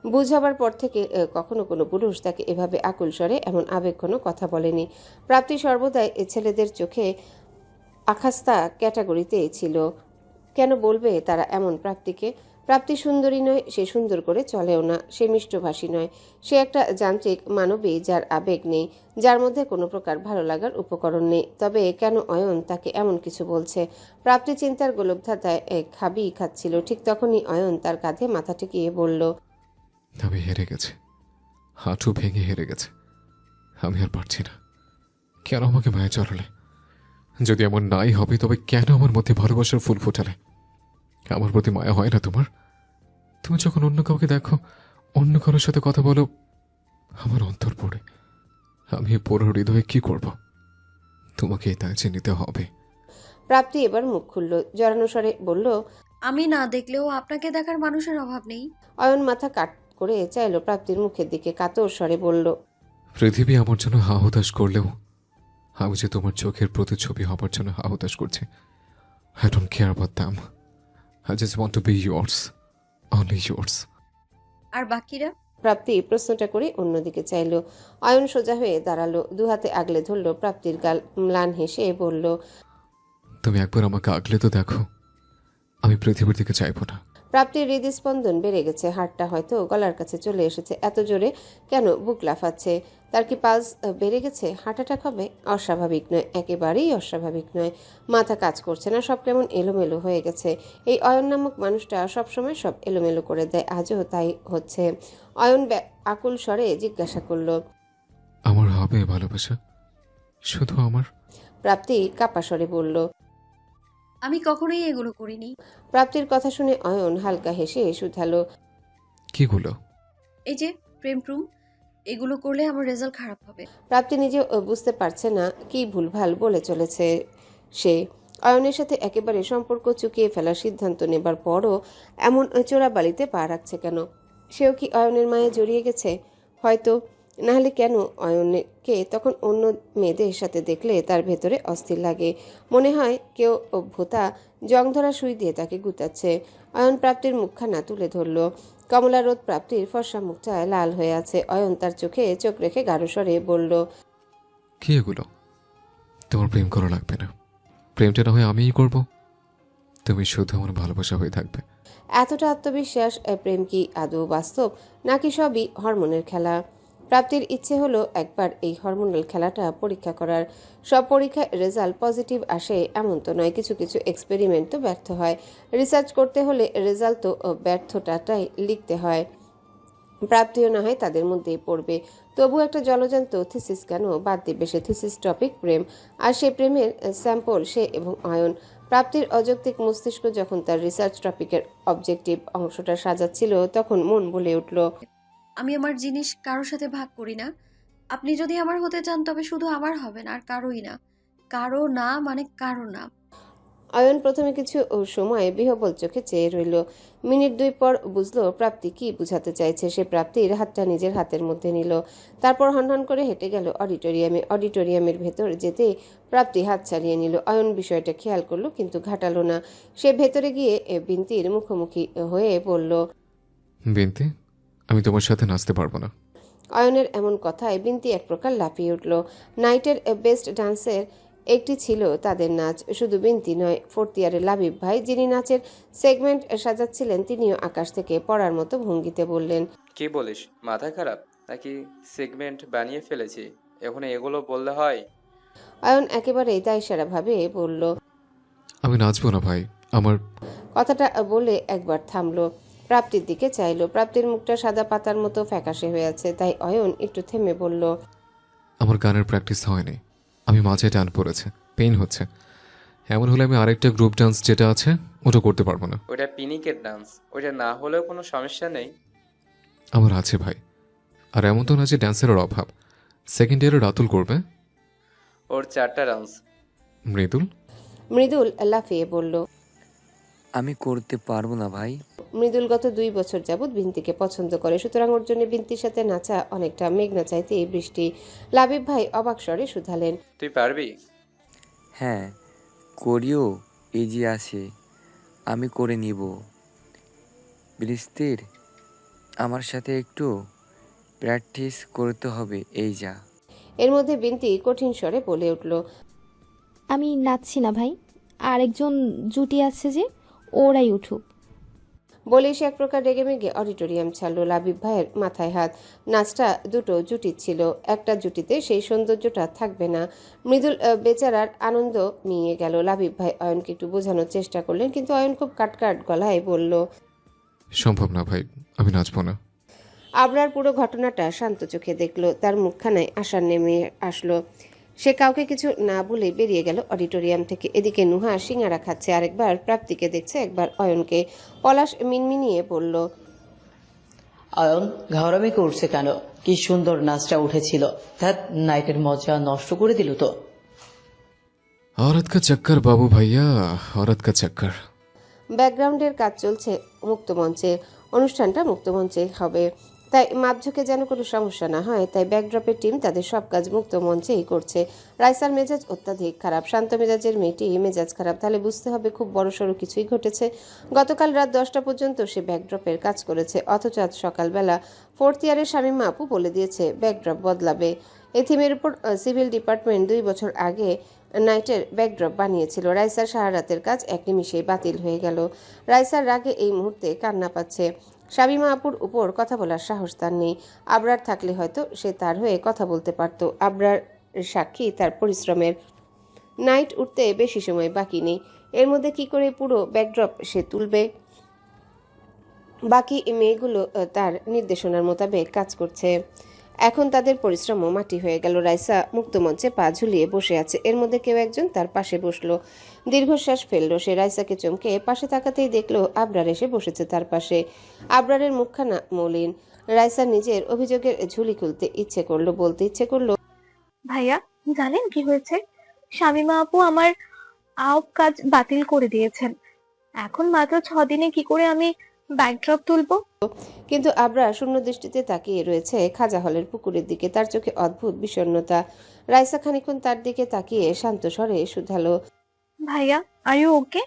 বুঝ হবার পর থেকে কখনো কোনো পুরুষ তাকে এভাবে আকুল স্বরে এমন আবেগঘন কথা বলেনি। প্রাপ্তি সর্বদাই ছেলেদের চোখে আখাস্তা ক্যাটাগরিতে ছিল। কেন বলবে তারা এমন প্রাপ্তিকে? প্রাপ্তি সুন্দরী নয়, সে সুন্দর করে চলেও না, সে মিষ্টভাষী নয়, সে একটা যান্ত্রিক মানবী যার আবেগ নেই, যার মধ্যে কোনো প্রকার ভালো লাগার উপকরণ নেই। তবে কেন অয়ন তাকে এমন কিছু বলছে? প্রাপ্তি চিন্তার গোলকধাঁধায় খাবি খাচ্ছিল। ঠিক তখনই অয়ন তার কাঁধে মাথা ঠেকিয়ে বলল, আমি হেরে গেছি, হাঁটু ভেঙে হেরে গেছে, আমি আর পারছি না। কেন আমাকে মায়া চড়ালে? যদি এমন নাই হবে তবে কেন আমার মধ্যে ভালোবাসার ফুল ফোটালে? আমার প্রতি মায়া হয় না তোমার? তুমি যখন অন্য কাউকে দেখো, অন্য কারোর সাথে কথা বলো, আমার অন্তর পড়ে। আমি এ পুরো হৃদয়ে কি করব? তোমাকে তাই চিনিতে হবে। প্রাপ্তি এবার মুখ খুলল, জড়ানো স্বরে বলল। আমি না দেখলেও আপনাকে দেখার মানুষের অভাব নেই। অয়ন মাথা কাট করে চাইল প্রাপ্তির মুখের দিকে, কাতর স্বরে বলল। পৃথিবী আমার জন্য হাহুতাশ করলেও আমি যে তোমার চোখের প্রতিচ্ছবি হবার জন্য হাহুতাশ করছি। I don't care about them. I just want to be yours. Only yours. আর বাকিরা? প্রাপ্তি প্রশ্নটা করে অন্যদিকে চাইল। অয়ন সোজা হয়ে দাঁড়ালো, দুহাতে আগলে ধরল প্রাপ্তির গাল, ম্লান হেসে বলল। তুমি একবার আমাকে আগলে তো দেখো, আমি পৃথিবীর দিকে চাইব না। প্রাপ্তির হৃদস্পন্দন বেড়ে গেছে, হাড়টা হয়তো গলার কাছে চলে এসেছে। এত জোরে কেন বুক লাফাচ্ছে? তার কি পালস বেড়ে গেছে? হার্ট অ্যাটাক হবে? অস্বাভাবিক নয়, একেবারেই অস্বাভাবিক নয়। মাথা কাজ করছে না, সব কেমন এলোমেলো হয়ে গেছে। এই অয়ন নামক মানুষটা সবসময় সব এলোমেলো করে দেয়, আজও তাই হচ্ছে। অয়ন আকুল স্বরে জিজ্ঞাসা করল। আমার হবে ভালোবাসা? শুধু আমার? প্রাপ্তি কাপা স্বরে বলল। আমি কখনোই এগুলো করিনি। প্রাপ্তির কথা শুনে অয়ন হালকা হেসে শুধালো। কিগুলো? এই যে প্রেম প্রুম, এগুলো করলে আমার রেজাল্ট খারাপ হবে। প্রাপ্তি নিজে বুঝতে পারছে না কি ভুলভাল বলে চলেছে সে। অয়নের সাথে একেবারে সম্পর্ক চুকিয়ে ফেলার সিদ্ধান্ত নেবার পরও এমন চোরাবালিতে পা রাখছে কেন? সেও কি অয়নের মায়ে জড়িয়ে গেছে? হয়তো। নাহলে কেন অয়নকে তখন অন্য মেয়েদের সাথে দেখলে তার ভেতরে অস্থির লাগে? মনে হয় কেউ ভোতা জং ধরা সুই দিয়ে তাকে গুতাচ্ছে। অয়ন প্রাপ্তির মুখখানা তুলে ধরল। কমলা রোদ প্রাপ্তির ফর্সা মুখটায় লাল হয়ে আছে। অয়ন তার চোখে চোখ রেখে গাঢ় স্বরে বলল। কি এগুলো? তোমার প্রেম করা লাগবে না, প্রেমটা না হয় আমিই করব। তুমি শুধু আমার ভালোবাসা হয়ে থাকবে। এতটা আত্মবিশ্বাস, প্রেম কি আদৌ বাস্তব নাকি সবই হরমোনের খেলা? প্রাপ্তির ইচ্ছে হলো একবার এই হরমোনাল খেলাটা পরীক্ষা করার। সব পরীক্ষায় রেজাল্ট পজিটিভ আসে এমন তো নয়, কিছু কিছু এক্সপেরিমেন্ট তো ব্যর্থ হয়। রিসার্চ করতে হলে রেজাল্ট তো ব্যর্থতাটাই লিখতে হয়। প্রাপ্তিও না হয় তাদের মধ্যেই পড়বে। তবু একটা জলজান্ত থিসিস কেন বাদ দিবে সে? থিসিস টপিক প্রেম, আর সে প্রেমের স্যাম্পল সে এবং অয়ন। প্রাপ্তির অযৌক্তিক মস্তিষ্ক যখন তার রিসার্চ টপিকের অবজেক্টিভ অংশটা সাজাচ্ছিল তখন মন বলে উঠল। আমি আমার জিনিস কারোর সাথে ভাগ করি না। আপনি যদি আমার হতে চান তবে শুধু আমার হবেন, আর কারোই না। কারো না মানে কারো না। অয়ন প্রথমে কিছু সময় বিহ্বল চোখে চেয়ে রইল। মিনিট দুই পর বুঝলো প্রাপ্তি কি বুঝাতে চাইছে। সে প্রাপ্তির হাতটা নিজের হাতের মধ্যে নিল, তারপর হনহন করে হেঁটে গেল অডিটোরিয়ামে। অডিটোরিয়ামের ভেতর যেতে প্রাপ্তি হাত ছাড়িয়ে নিল। অয়ন বিষয়টা খেয়াল করলো কিন্তু ঘাটালো না। সে ভেতরে গিয়ে বিন্তির মুখোমুখি হয়ে বলল। বিন্তি, আমি তোমার সাথে নাচতে পারবো না। অয়নের এমন কথায় বিন্তি এক প্রকার লাফিয়ে উঠল। নাইটের বেস্ট ডান্সের একটি ছিল তাদের নাচ। শুধু বিন্তি নয়, ফোর্থ ইয়ারের লাবিব ভাই, যিনি নাচের সেগমেন্ট সাজাচ্ছিলেন, তিনিও আকাশ থেকে পড়ার মতো ভঙ্গিতে বললেন। কি বলিস, মাথা খারাপ নাকি? সেগমেন্ট বানিয়ে ফেলেছি, এখন এগুলো বললে হয়? অয়ন একেবারেই দায়সারা ভাবে বলল। আমি নাচবো না ভাই, আমার। কথাটা বলে একবার থামলো, প্রাপ্তির দিকে চাইলো। প্রাপ্তির মুখটা সাদা পাতার মতো ফ্যাকাশে হয়ে আছে, তাই অয়ন একটু থেমে বলল। আমার গানের প্র্যাকটিস হয়নি, আমি মাঝে টান পড়েছে, পেইন হচ্ছে। এমন হলে আমি আরেকটা গ্রুপ ডান্স যেটা আছে ওটা করতে পারবো না। ওটা পিনিকের ডান্স, ওটা না হলেও কোনো সমস্যা নেই। আমার আছে ভাই, আর এমন তো না যে ড্যান্সের অভাব। সেকেন্ড ইয়ারে রাতুল করবে, ওর 4টা ডান্স। মৃদুল লাফিয়ে বলল। আমি করতে পারবো না ভাই। মৃদুল গত 2 বছর যাবৎ বিন্তিকে পছন্দ করে, সুতরাং ওর জন্য বিন্তির সাথে নাচা অনেকটা মেঘনা চাইতে বৃষ্টি। লাবিব ভাই অবাক স্বরে শুধালেন। তুই পারবি? হ্যাঁ, করিও ইজি আছে, আমি করে নিব। বৃষ্টির আমার সাথে একটু প্র্যাকটিস করতে হবে, এই যা। এর মধ্যে বিন্তি কঠিন স্বরে বলে উঠল। আমি নাচছি না ভাই, আরেকজন জুটি আছে যে, ওরাই উঠুক। বলে সে এক প্রকার রেগে মেগে অডিটোরিয়াম ছাড়লো। লাবিব ভাইয়ের মাথায় হাত। নাচটা দুটো জুটির ছিল, একটা জুটিতে সেই সৌন্দর্যটা থাকবে না। মৃদুল বেচারার আনন্দ নিয়ে গেল। লাবিব ভাই অয়নকে একটু বোঝানোর চেষ্টা করলেন, কিন্তু অয়ন খুব কাটকাট গলায় বলল। সম্ভব না ভাই, আমি নাচবো না। আবরার পুরো ঘটনাটা শান্ত চোখে দেখলো, তার মুখখানায় আশা নেমে আসলো। সে কাউকে কিছু না বলে বেরিয়ে গেল অডিটোরিয়াম থেকে। এদিকে নুহা সিঙ্গারা খাচ্ছে, আরেকবার প্রাপ্তিকে দেখছে, একবার অয়নকে। পলাশ মিনমিনিয়ে বলল, অয়ন ঘাওড়ামি করছে কেন? কি সুন্দর নাচটা উঠেছিল। ধ্যাত, নাইটের মজা নষ্ট করে দিল তো। औरत का चक्कर बाबू भैया, औरत का चक्कर। ব্যাকগ্রাউন্ডের কাজ চলছে মুক্তমঞ্চে, অনুষ্ঠানটা মুক্তমঞ্চে হবে, তাই মাপঝোঁকে যেন কোনো সমস্যা না হয়, তাই ব্যাকড্রপের টিম তাদের সব কাজ মুক্ত মঞ্চেই করছে। রাইসার মেজাজ অত্যাধিক খারাপ। শান্ত মেজাজের মেয়েটি মেজাজ খারাপ, তাহলে বুঝতে হবে খুব বড়সড় কিছুই ঘটেছে। গতকাল রাত 10টা পর্যন্ত সে ব্যাকড্রপের কাজ করেছে, অথচ আজ সকালবেলা ফোর্থ ইয়ারের শামীমা আপু বলে দিয়েছে ব্যাকড্রপ বদলাবে। এই থিমের উপর সিভিল ডিপার্টমেন্ট 2 বছর আগে নাইটের ব্যাকড্রপ বানিয়েছিল। রাইসার সারা রাতের কাজ এক নিমিষেই বাতিল হয়ে গেল। রাইসার রাগে এই মুহূর্তে কান্না পাচ্ছে। শামীমা আপুর উপর কথা বলার সাহস তার নেই। আবরার থাকলে হয়তো সে তার হয়ে কথা বলতে পারত। আবরার সাক্ষী তার পরিশ্রমের। নাইট উঠতে বেশি সময় বাকি নেই, এর মধ্যে কি করে পুরো ব্যাকড্রপ সে তুলবে? বাকি মেয়েগুলো তার নির্দেশনার মোতাবেক কাজ করছে। এখন তাদের পরিশ্রমও মাটি হয়ে গেল। রাইসা মুক্তমঞ্চে পা ঝুলিয়ে বসে আছে, এর মধ্যে কেউ একজন তার পাশে বসলো। দীর্ঘশ্বাস ফেললো সে। রাইসাকে চমকে পাশে তাকাতেই দেখলো আবরার এসে বসেছে তার পাশে। আবরারের মুখখানা মলিন। রাইসা নিজের অভিযোগের ঝুলি খুলতে ইচ্ছে করলো, বলতে ইচ্ছে করলো, ভাইয়া জানেন কি হয়েছে? শামীমা আপু আমার আউট কাজ বাতিল করে দিয়েছেন। এখন মাত্র 6 দিনে কি করে আমি ব্যাকড্রপ তুলবো? কিন্তু আবরার শূন্য দৃষ্টিতে তাকিয়ে রয়েছে খাজা হলের পুকুরের দিকে, তার চোখে অদ্ভুত বিষণ্ণতা। রাইসা খানিকক্ষণ তার দিকে তাকিয়ে শান্ত স্বরে শুধালো, ভাইয়া আর ইউ ওকে?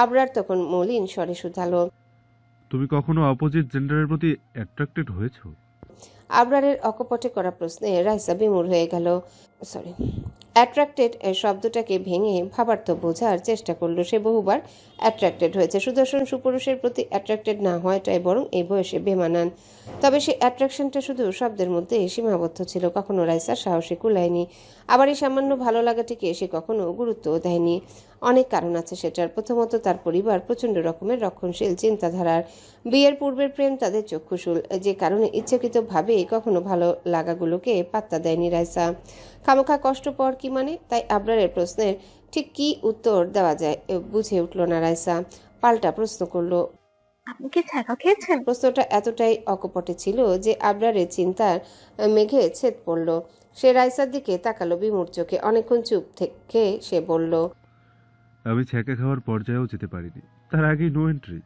আবরার তখন মলিন স্বরে শুধালো, তুমি কখনো অপোজিট জেন্ডারের প্রতি অ্যাট্রাক্টেড হয়েছো? আবরারের অকপটে করা প্রশ্নে রাইসা বিমূঢ় হয়ে গেল। অ্যাট্রাক্টেড শব্দটাকে ভেঙে ভাবার্থ বোঝার চেষ্টা করলো সে। বহুবার অ্যাট্রাক্টেড হয়েছে। সুদর্শন সুপুরুষের প্রতি অ্যাট্রাক্টেড না হওয়াটাই বরং এই বয়সে বেমানান। তবে সে অ্যাট্রাকশনটা শুধু শব্দের মধ্যে সীমাবদ্ধ ছিল। কখনো রাইসার সাহসে কুলায়নি, আবার এই সামান্য ভালো লাগাটিকে সে কখনো গুরুত্বও দেয়নি। অনেক কারণ আছে সেটার। প্রথমত তার পরিবার প্রচণ্ড রকমের রক্ষণশীল চিন্তাধারার। বিয়ের পূর্বের প্রেম তাদের চক্ষুশূল, যে কারণে ইচ্ছাকৃতভাবে কখনো ভালো লাগাগুলোকে পাত্তা দেয়নি রাইসা। খামোখা কষ্ট পাওয়ার কি মানে? তাই আবরারের প্রশ্নের ঠিক কি উত্তর দেওয়া যায় বুঝে উঠল না রাইসা। পাল্টা প্রশ্ন করলো, আপনি কি ছ্যাঁকা খেয়েছেন? প্রশ্নটা এতটাই অকপটে ছিল যে আবরারের চিন্তার মেঘে ছেদ পড়ল। সে রাইসার দিকে তাকালো বিমূঢ় চোখে। অনেকক্ষণ চুপ থেকে সে বলল, আমি ছ্যাঁকা খাওয়ার পর্যায়েও যেতে পারিনি, তার আগেই নো এন্ট্রি।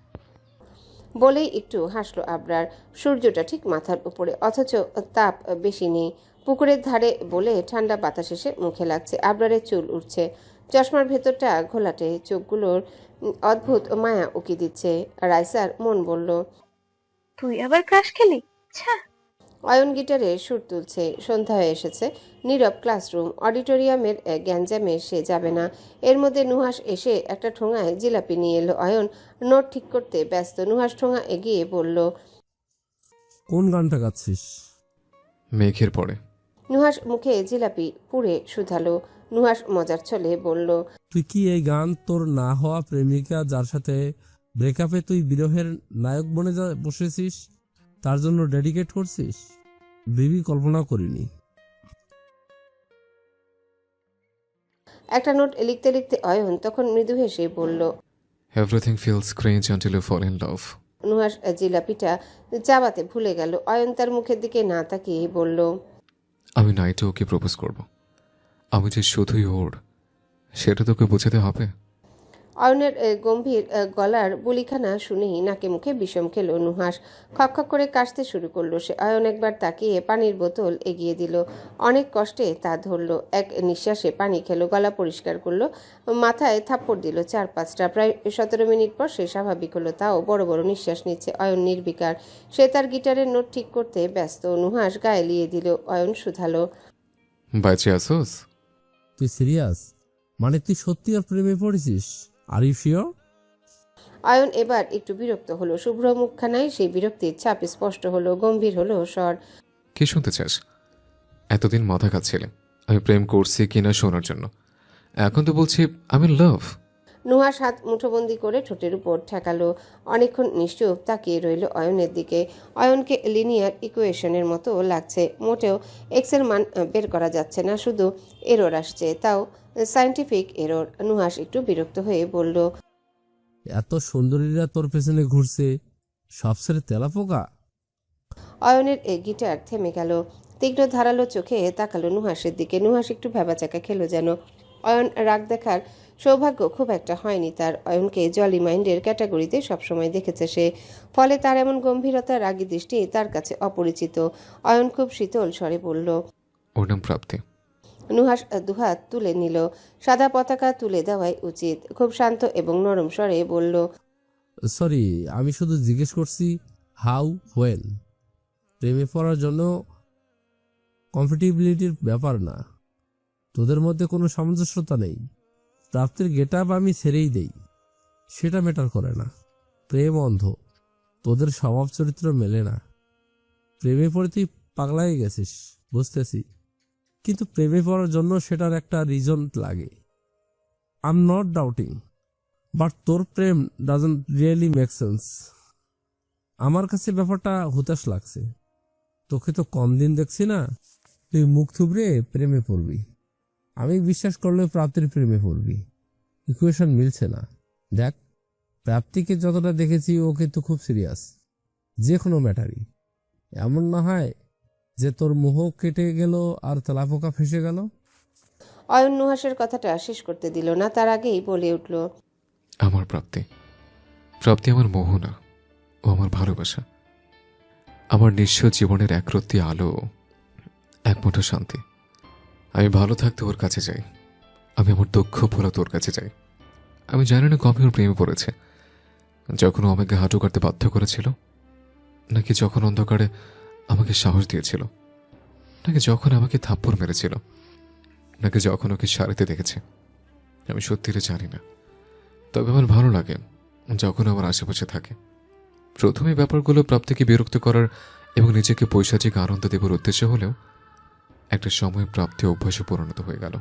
বলেই একটু হাসলো আবরার। সূর্যটা ঠিক মাথার উপরে, অথচ তাপ বেশি নেই। পুকুরের ধারে বলে ঠান্ডা বাতাস এসে মুখে লাগছে। আবরারের চুল উঠছে, চশমার ভেতরটা ঘোলাটে, চোখগুলোর অদ্ভুত মায়া উকি দিচ্ছে। রাইসার মন বলল, তুই আবার ক্রাশ খেলি? ছ্যা। অয়ন গিটারে সুর তুলছে। সন্ধ্যা হয়ে এসেছে। নীরব ক্লাসরুম। অডিটোরিয়ামের গ্যাঞ্জামে সে যাবে না। এর মধ্যে নুহাস এসে একটা ঠোঙায় জিলাপি নিয়ে এলো। অয়ন নোট ঠিক করতে ব্যস্ত। নুহাস ঠোঙা এগিয়ে বলল, কোন গানটা গাচ্ছিস? মেঘের পরে। নুহাস মুখে জিলাপি পুড়ে শুধালো। নুহাস মজার ছলে বলল, তুই কি এই গান তোর না হওয়া প্রেমিকা যার সাথে ব্রেকআপে তুই বিরহের নায়ক বনে বসেছিস তার জন্য ডেডিকেট করছিস? বেবি কল্পনা করিনি। একটা নোট লিখতে লিখতে অয়ন তখন মৃদু হেসে বলল, everything feels strange until you fall in love. Nuhash জিলাপিটা চাবাতে ভুলে গেল। অয়ন তার মুখের দিকে না তাকিয়ে বলল, আমি নাইটে ওকে প্রপোজ করব। আমি যে শুধুই ওর, সেটা তোকে বোঝাতে হবে। অয়নের গম্ভীর গলার বলিখানা শুনেই নাকে মুখে বিষম খেলো নুহাস। খক করে কাশতে শুরু করলো সে। অয়ন একবার তাকিয়ে পানির বোতল এগিয়ে দিল। অনেক কষ্টে তা ধরলো। এক নিঃশ্বাসে পানি খেলো, গলা পরিষ্কার করলো, মাথায় থাপ্পড় দিল 4-5টা। প্রায় 17 মিনিট পর সে স্বাভাবিক হলো, তাও বড় বড় নিঃশ্বাস নিচ্ছে। অয়ন নির্বিকার। সে তার গিটারের নোট ঠিক করতে ব্যস্ত। নুহাস গায়ে লিয়ে দিল। অয়ন শুধালো, বাইচে আসোস? তুই সিরিয়াস? মানে তুই সত্যি ওর প্রেমে পড়েছিস? Are you sure? অয়ন এবার একটু বিরক্ত হলো। শুভ্র মুখখানায় সেই বিরক্তির ছাপ স্পষ্ট হলো। গম্ভীর হলো স্বর। কি শুনতে চাস? এতদিন মাথা খাচ্ছিলে আমি প্রেম করছি কিনা শোনার জন্য। এখন তো বলছি আমি লাভ। নুহাস হাত মুঠোবন্দি করে ঠোঁটের উপর ঠেকালো। অনেকক্ষণ নিশ্চুপ তাকিয়ে রইল অয়নের দিকে। অয়নকে লিনিয়ার ইকুয়েশনের মতো লাগছে। মোটেও এক্সের মান বের করা যাচ্ছে না, শুধু এরর আসছে, তাও সায়েন্টিফিক এরর। নুহাস একটু বিরক্ত হয়ে বলল, এত সুন্দরীরা তোর পেছনে ঘুরছে, সব ছেড়ে তেলাপোকা। অয়নের গিটার থেমে গেল। তীক্ষ্ণ ধারালো চোখে তাকালো নুহাসের দিকে। নুহাস একটু ভ্যাবাচাকা খেলো যেন। অয়ন রাগ দেখার সৌভাগ্য খুব একটা হয়নি তার। অয়নকে জলি মাইন্ডের ক্যাটাগরিতে সবসময় দেখেছে সে, ফলে তার এমন গম্ভীরতা, রাগী দৃষ্টি তার কাছে অপরিচিত। অয়ন খুব শীতল স্বরে বলল, ওর নাম প্রাপ্তি। নুহাস দুহাত তুলে নিল। সাদা পতাকা তুলে দেওয়াই উচিত। খুব শান্ত এবং নরম স্বরে বলল, সরি, আমি শুধু জিজ্ঞেস করছি হাউ ওয়েল। প্রেমে পড়ার জন্য কমফর্টেবিলিটির ব্যাপার না, তোদের মধ্যে কোনো সামঞ্জস্যতা নেই। প্রাপ্তির গেট আপ আমি ছেড়েই দেই, সেটা ম্যাটার করে না। প্রেম অন্ধ, তোদের স্বভাব চরিত্র মেলে না। প্রেমে পড়ে তুই পাগলাই গেছিস বুঝতেছি, কিন্তু প্রেমে পড়ার জন্য সেটার একটা রিজন লাগে। I am not doubting, but তোর প্রেম ডাজন্ট রিয়েলি মেক সেন্স। আমার কাছে ব্যাপারটা হুতাশ লাগছে। তোকে তো কম দিন দেখছি না, তুই মুখ থুবড়ে প্রেমে পড়বি। আমি বিশ্বাস করলে প্রাপ্তির প্রেমে পড়বি। ইকুয়েশন মিলছে না। দেখ, প্রাপ্তিকে যতটা দেখেছি ও কিন্তু খুব সিরিয়াস যে কোনো ম্যাটারই। এমন না হয় যে তোর মোহ কেটে গেল আর তেলাপোকা ফেসে গেল। অয়ন নুহাসের কথাটা শেষ করতে দিল না, তার আগেই বলে উঠল, আমার প্রাপ্তি, প্রাপ্তি আমার মোহ না, ও আমার ভালোবাসা, আমার নিঃস্ব জীবনের একরত্তি আলো, এক মুঠো শান্তি। আমি ভালো থাকতে ওর কাছে যাই, আমি আমার দুঃখ ভোলা তোর কাছে যাই। আমি জানি না কবে ওর প্রেমে পড়েছে, যখন ও আমাকে হাঁটু কাটতে বাধ্য করেছিল, নাকি যখন অন্ধকারে আমাকে সাহস দিয়েছিল, নাকি যখন আমাকে থাপ্পড় মেরেছিল, নাকি যখন ওকে শাড়িতে দেখেছে। আমি সত্যিটা জানি না, তবে আমার ভালো লাগে যখন আমার আশেপাশে থাকে। প্রথমে ব্যাপারগুলো প্রাপ্তিকে বিরক্ত করার এবং নিজেকে পৈশাচিক আনন্দ দেবার উদ্দেশ্য হলেও একটা সময় প্রাপ্তি অভ্যাসে পরিণত হয়ে গেল।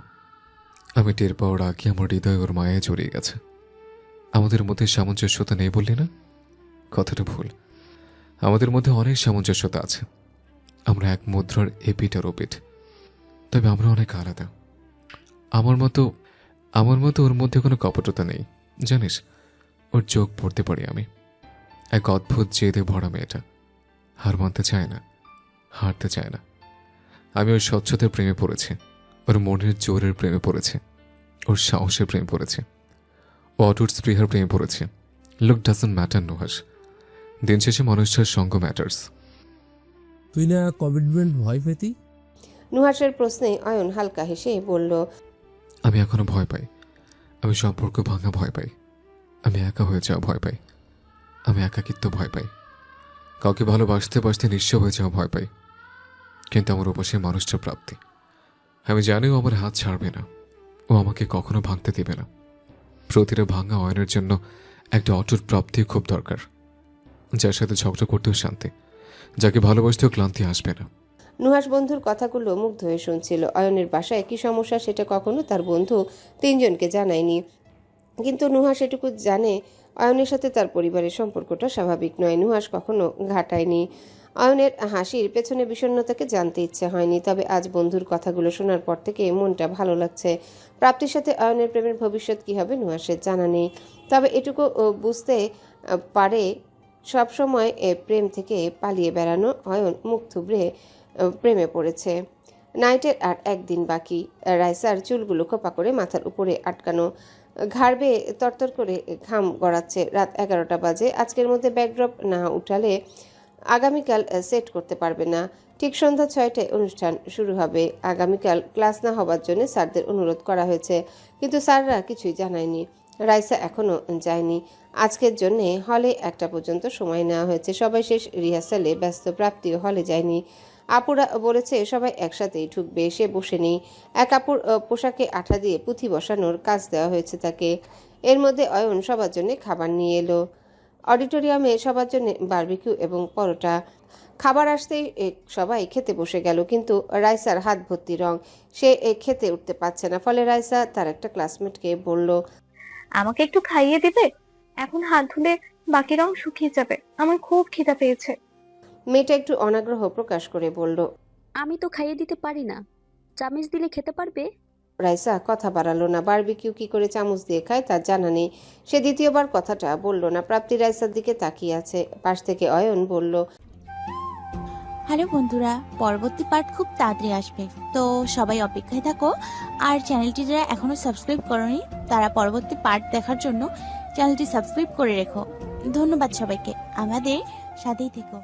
আমি টের পাওয়ার আগে আমার হৃদয় ওর মায়ায় জড়িয়ে গেছে। আমাদের মধ্যে সামঞ্জস্যতা নেই বললি না? কথাটা ভুল। আমাদের মধ্যে অনেক সামঞ্জস্যতা আছে। আমরা এক মুদ্রার এপিট আর ওপিট, তবে আমরা অনেক আলাদা। আমার মতো ওর মধ্যে কোনো কপটতা নেই। জানিস, ওর চোখ পড়তে পারি আমি। এক অদ্ভুত জেদে ভরা মেয়েটা, হার মানতে চায় না, হারতে চায় না। আমি ওর স্বচ্ছতার প্রেমে পড়েছি, ওর মনের জোরের প্রেমে পড়েছি, ওর সাহসের প্রেমে পড়েছি, ও অটুট স্পৃহার প্রেমে পড়েছি। লুক ডাজন্ট ম্যাটার নুহাস, দিন শেষে মানুষটার সঙ্গ ম্যাটার্স। তুই না কমিটমেন্ট ভয় পেতি? নুহাসের প্রশ্নে অয়ন হালকা হেসে বলল, আমি এখনো ভয় পাই। আমি সম্পর্ক ভাঙা ভয় পাই, আমি একা হয়ে যাওয়া ভয় পাই, আমি একাকিত্ব ভয় পাই, কাউকে ভালোবাসতে বাসতে নিঃস্ব হয়ে যাওয়া ভয় পাই। কিন্তু আমার উপাসে মানুষটা প্রাপ্তি। আমি জানি ও আমার হাত ছাড়বে না, ও আমাকে কখনো ভাঙতে দেবে না। প্রতিটা ভাঙা অয়নের জন্য একটা অটুট প্রাপ্তি খুব দরকার, যার সাথে ঝগড়া করতেও শান্তি, যাকে ভালোবাসতেও ক্লান্তি আসবে না। নুহাস বন্ধুর কথাগুলো মুগ্ধ হয়ে শুনছিল। অয়নের বাসায় কি সমস্যা সেটা কখনো তার বন্ধু তিনজনকে জানায়নি, কিন্তু নুহাস এটুকু জানে অয়নের সাথে তার পরিবারের সম্পর্কটা স্বাভাবিক নয়। নুহাস কখনো ঘাটায়নি। অয়নের হাসির পেছনে বিষণ্ণতাকে জানতে ইচ্ছে হয়নি, তবে আজ বন্ধুর কথাগুলো শোনার পর থেকে মনটা ভালো লাগছে। প্রাপ্তির সাথে অয়নের প্রেমের ভবিষ্যৎ কী হবে নুহাসের জানা নেই, তবে এটুকু বুঝতে পারে সবসময় প্রেম থেকে পালিয়ে বেড়ানো অয়ন মুখ থুবড়ে প্রেমে পড়েছে। নাইটের আর একদিন বাকি। রাইসার চুলগুলো খোপা করে মাথার উপরে আটকানো, ঘাড় বেয়ে তরতর করে ঘাম গড়াচ্ছে। রাত 11টা বাজে। আজকের মধ্যে ব্যাকড্রপ না উঠালে আগামীকাল সেট করতে পারবে না। ঠিক সন্ধ্যা 6টায় অনুষ্ঠান শুরু হবে। আগামীকাল ক্লাস না হবার জন্য স্যারদের অনুরোধ করা হয়েছে, কিন্তু স্যাররা কিছুই জানায়নি। রাইসা এখনও যায়নি। আজকের জন্যে হলে 1টা পর্যন্ত সময় নেওয়া হয়েছে। সবাই শেষ রিহার্সালে ব্যস্ত। প্রাপ্তিও হলে যায়নি। আপুরা বলেছে সবাই একসাথেই ঢুকবে, সে বসে নেই। এক আপুর পোশাকে আঠা দিয়ে পুঁথি বসানোর কাজ দেওয়া হয়েছে তাকে। এর মধ্যে অয়ন সবার জন্য খাবার নিয়ে এলো। অডিটোরিয়ামে সবার জন্য বারবিকিউ এবং পরোটা। খাবার আসতেই সবাই খেতে বসে গেল, কিন্তু রাইসার হাত ভর্তি রং, সে খেতে উঠতে পারছে না। ফলে রাইসা তার একটা ক্লাসমেটকে বলল, আমাকে একটু খাইয়ে দিবে? এখন হাত ধুলে বাকি রং শুকিয়ে যাবে। আমার খুব খিদা পেয়েছে। মেয়েটা একটু অনাগ্রহ প্রকাশ করে বলল। আমি তো খাইয়ে দিতে পারি না, চামিচ দিলে খেতে পারবে? রাইসা কথা বাড়ালো না। বারবিকিউ কি করে চামচ দিয়ে খায় তার জানা নেই। সে দ্বিতীয়বার কথাটা বলল না। প্রাপ্তি রাইসার দিকে তাকিয়ে আছে। পাশ থেকে অয়ন বলল, হ্যালো বন্ধুরা, পরবর্তী পার্ট খুব তাড়াতাড়ি আসবে, তো সবাই অপেক্ষায় থাকো। আর চ্যানেলটি যারা এখনো সাবস্ক্রাইব করোনি তারা পরবর্তী পার্ট দেখার জন্য চ্যানেলটি সাবস্ক্রাইব করে রেখো। ধন্যবাদ সবাইকে, আমাদের সাথেই থেকো।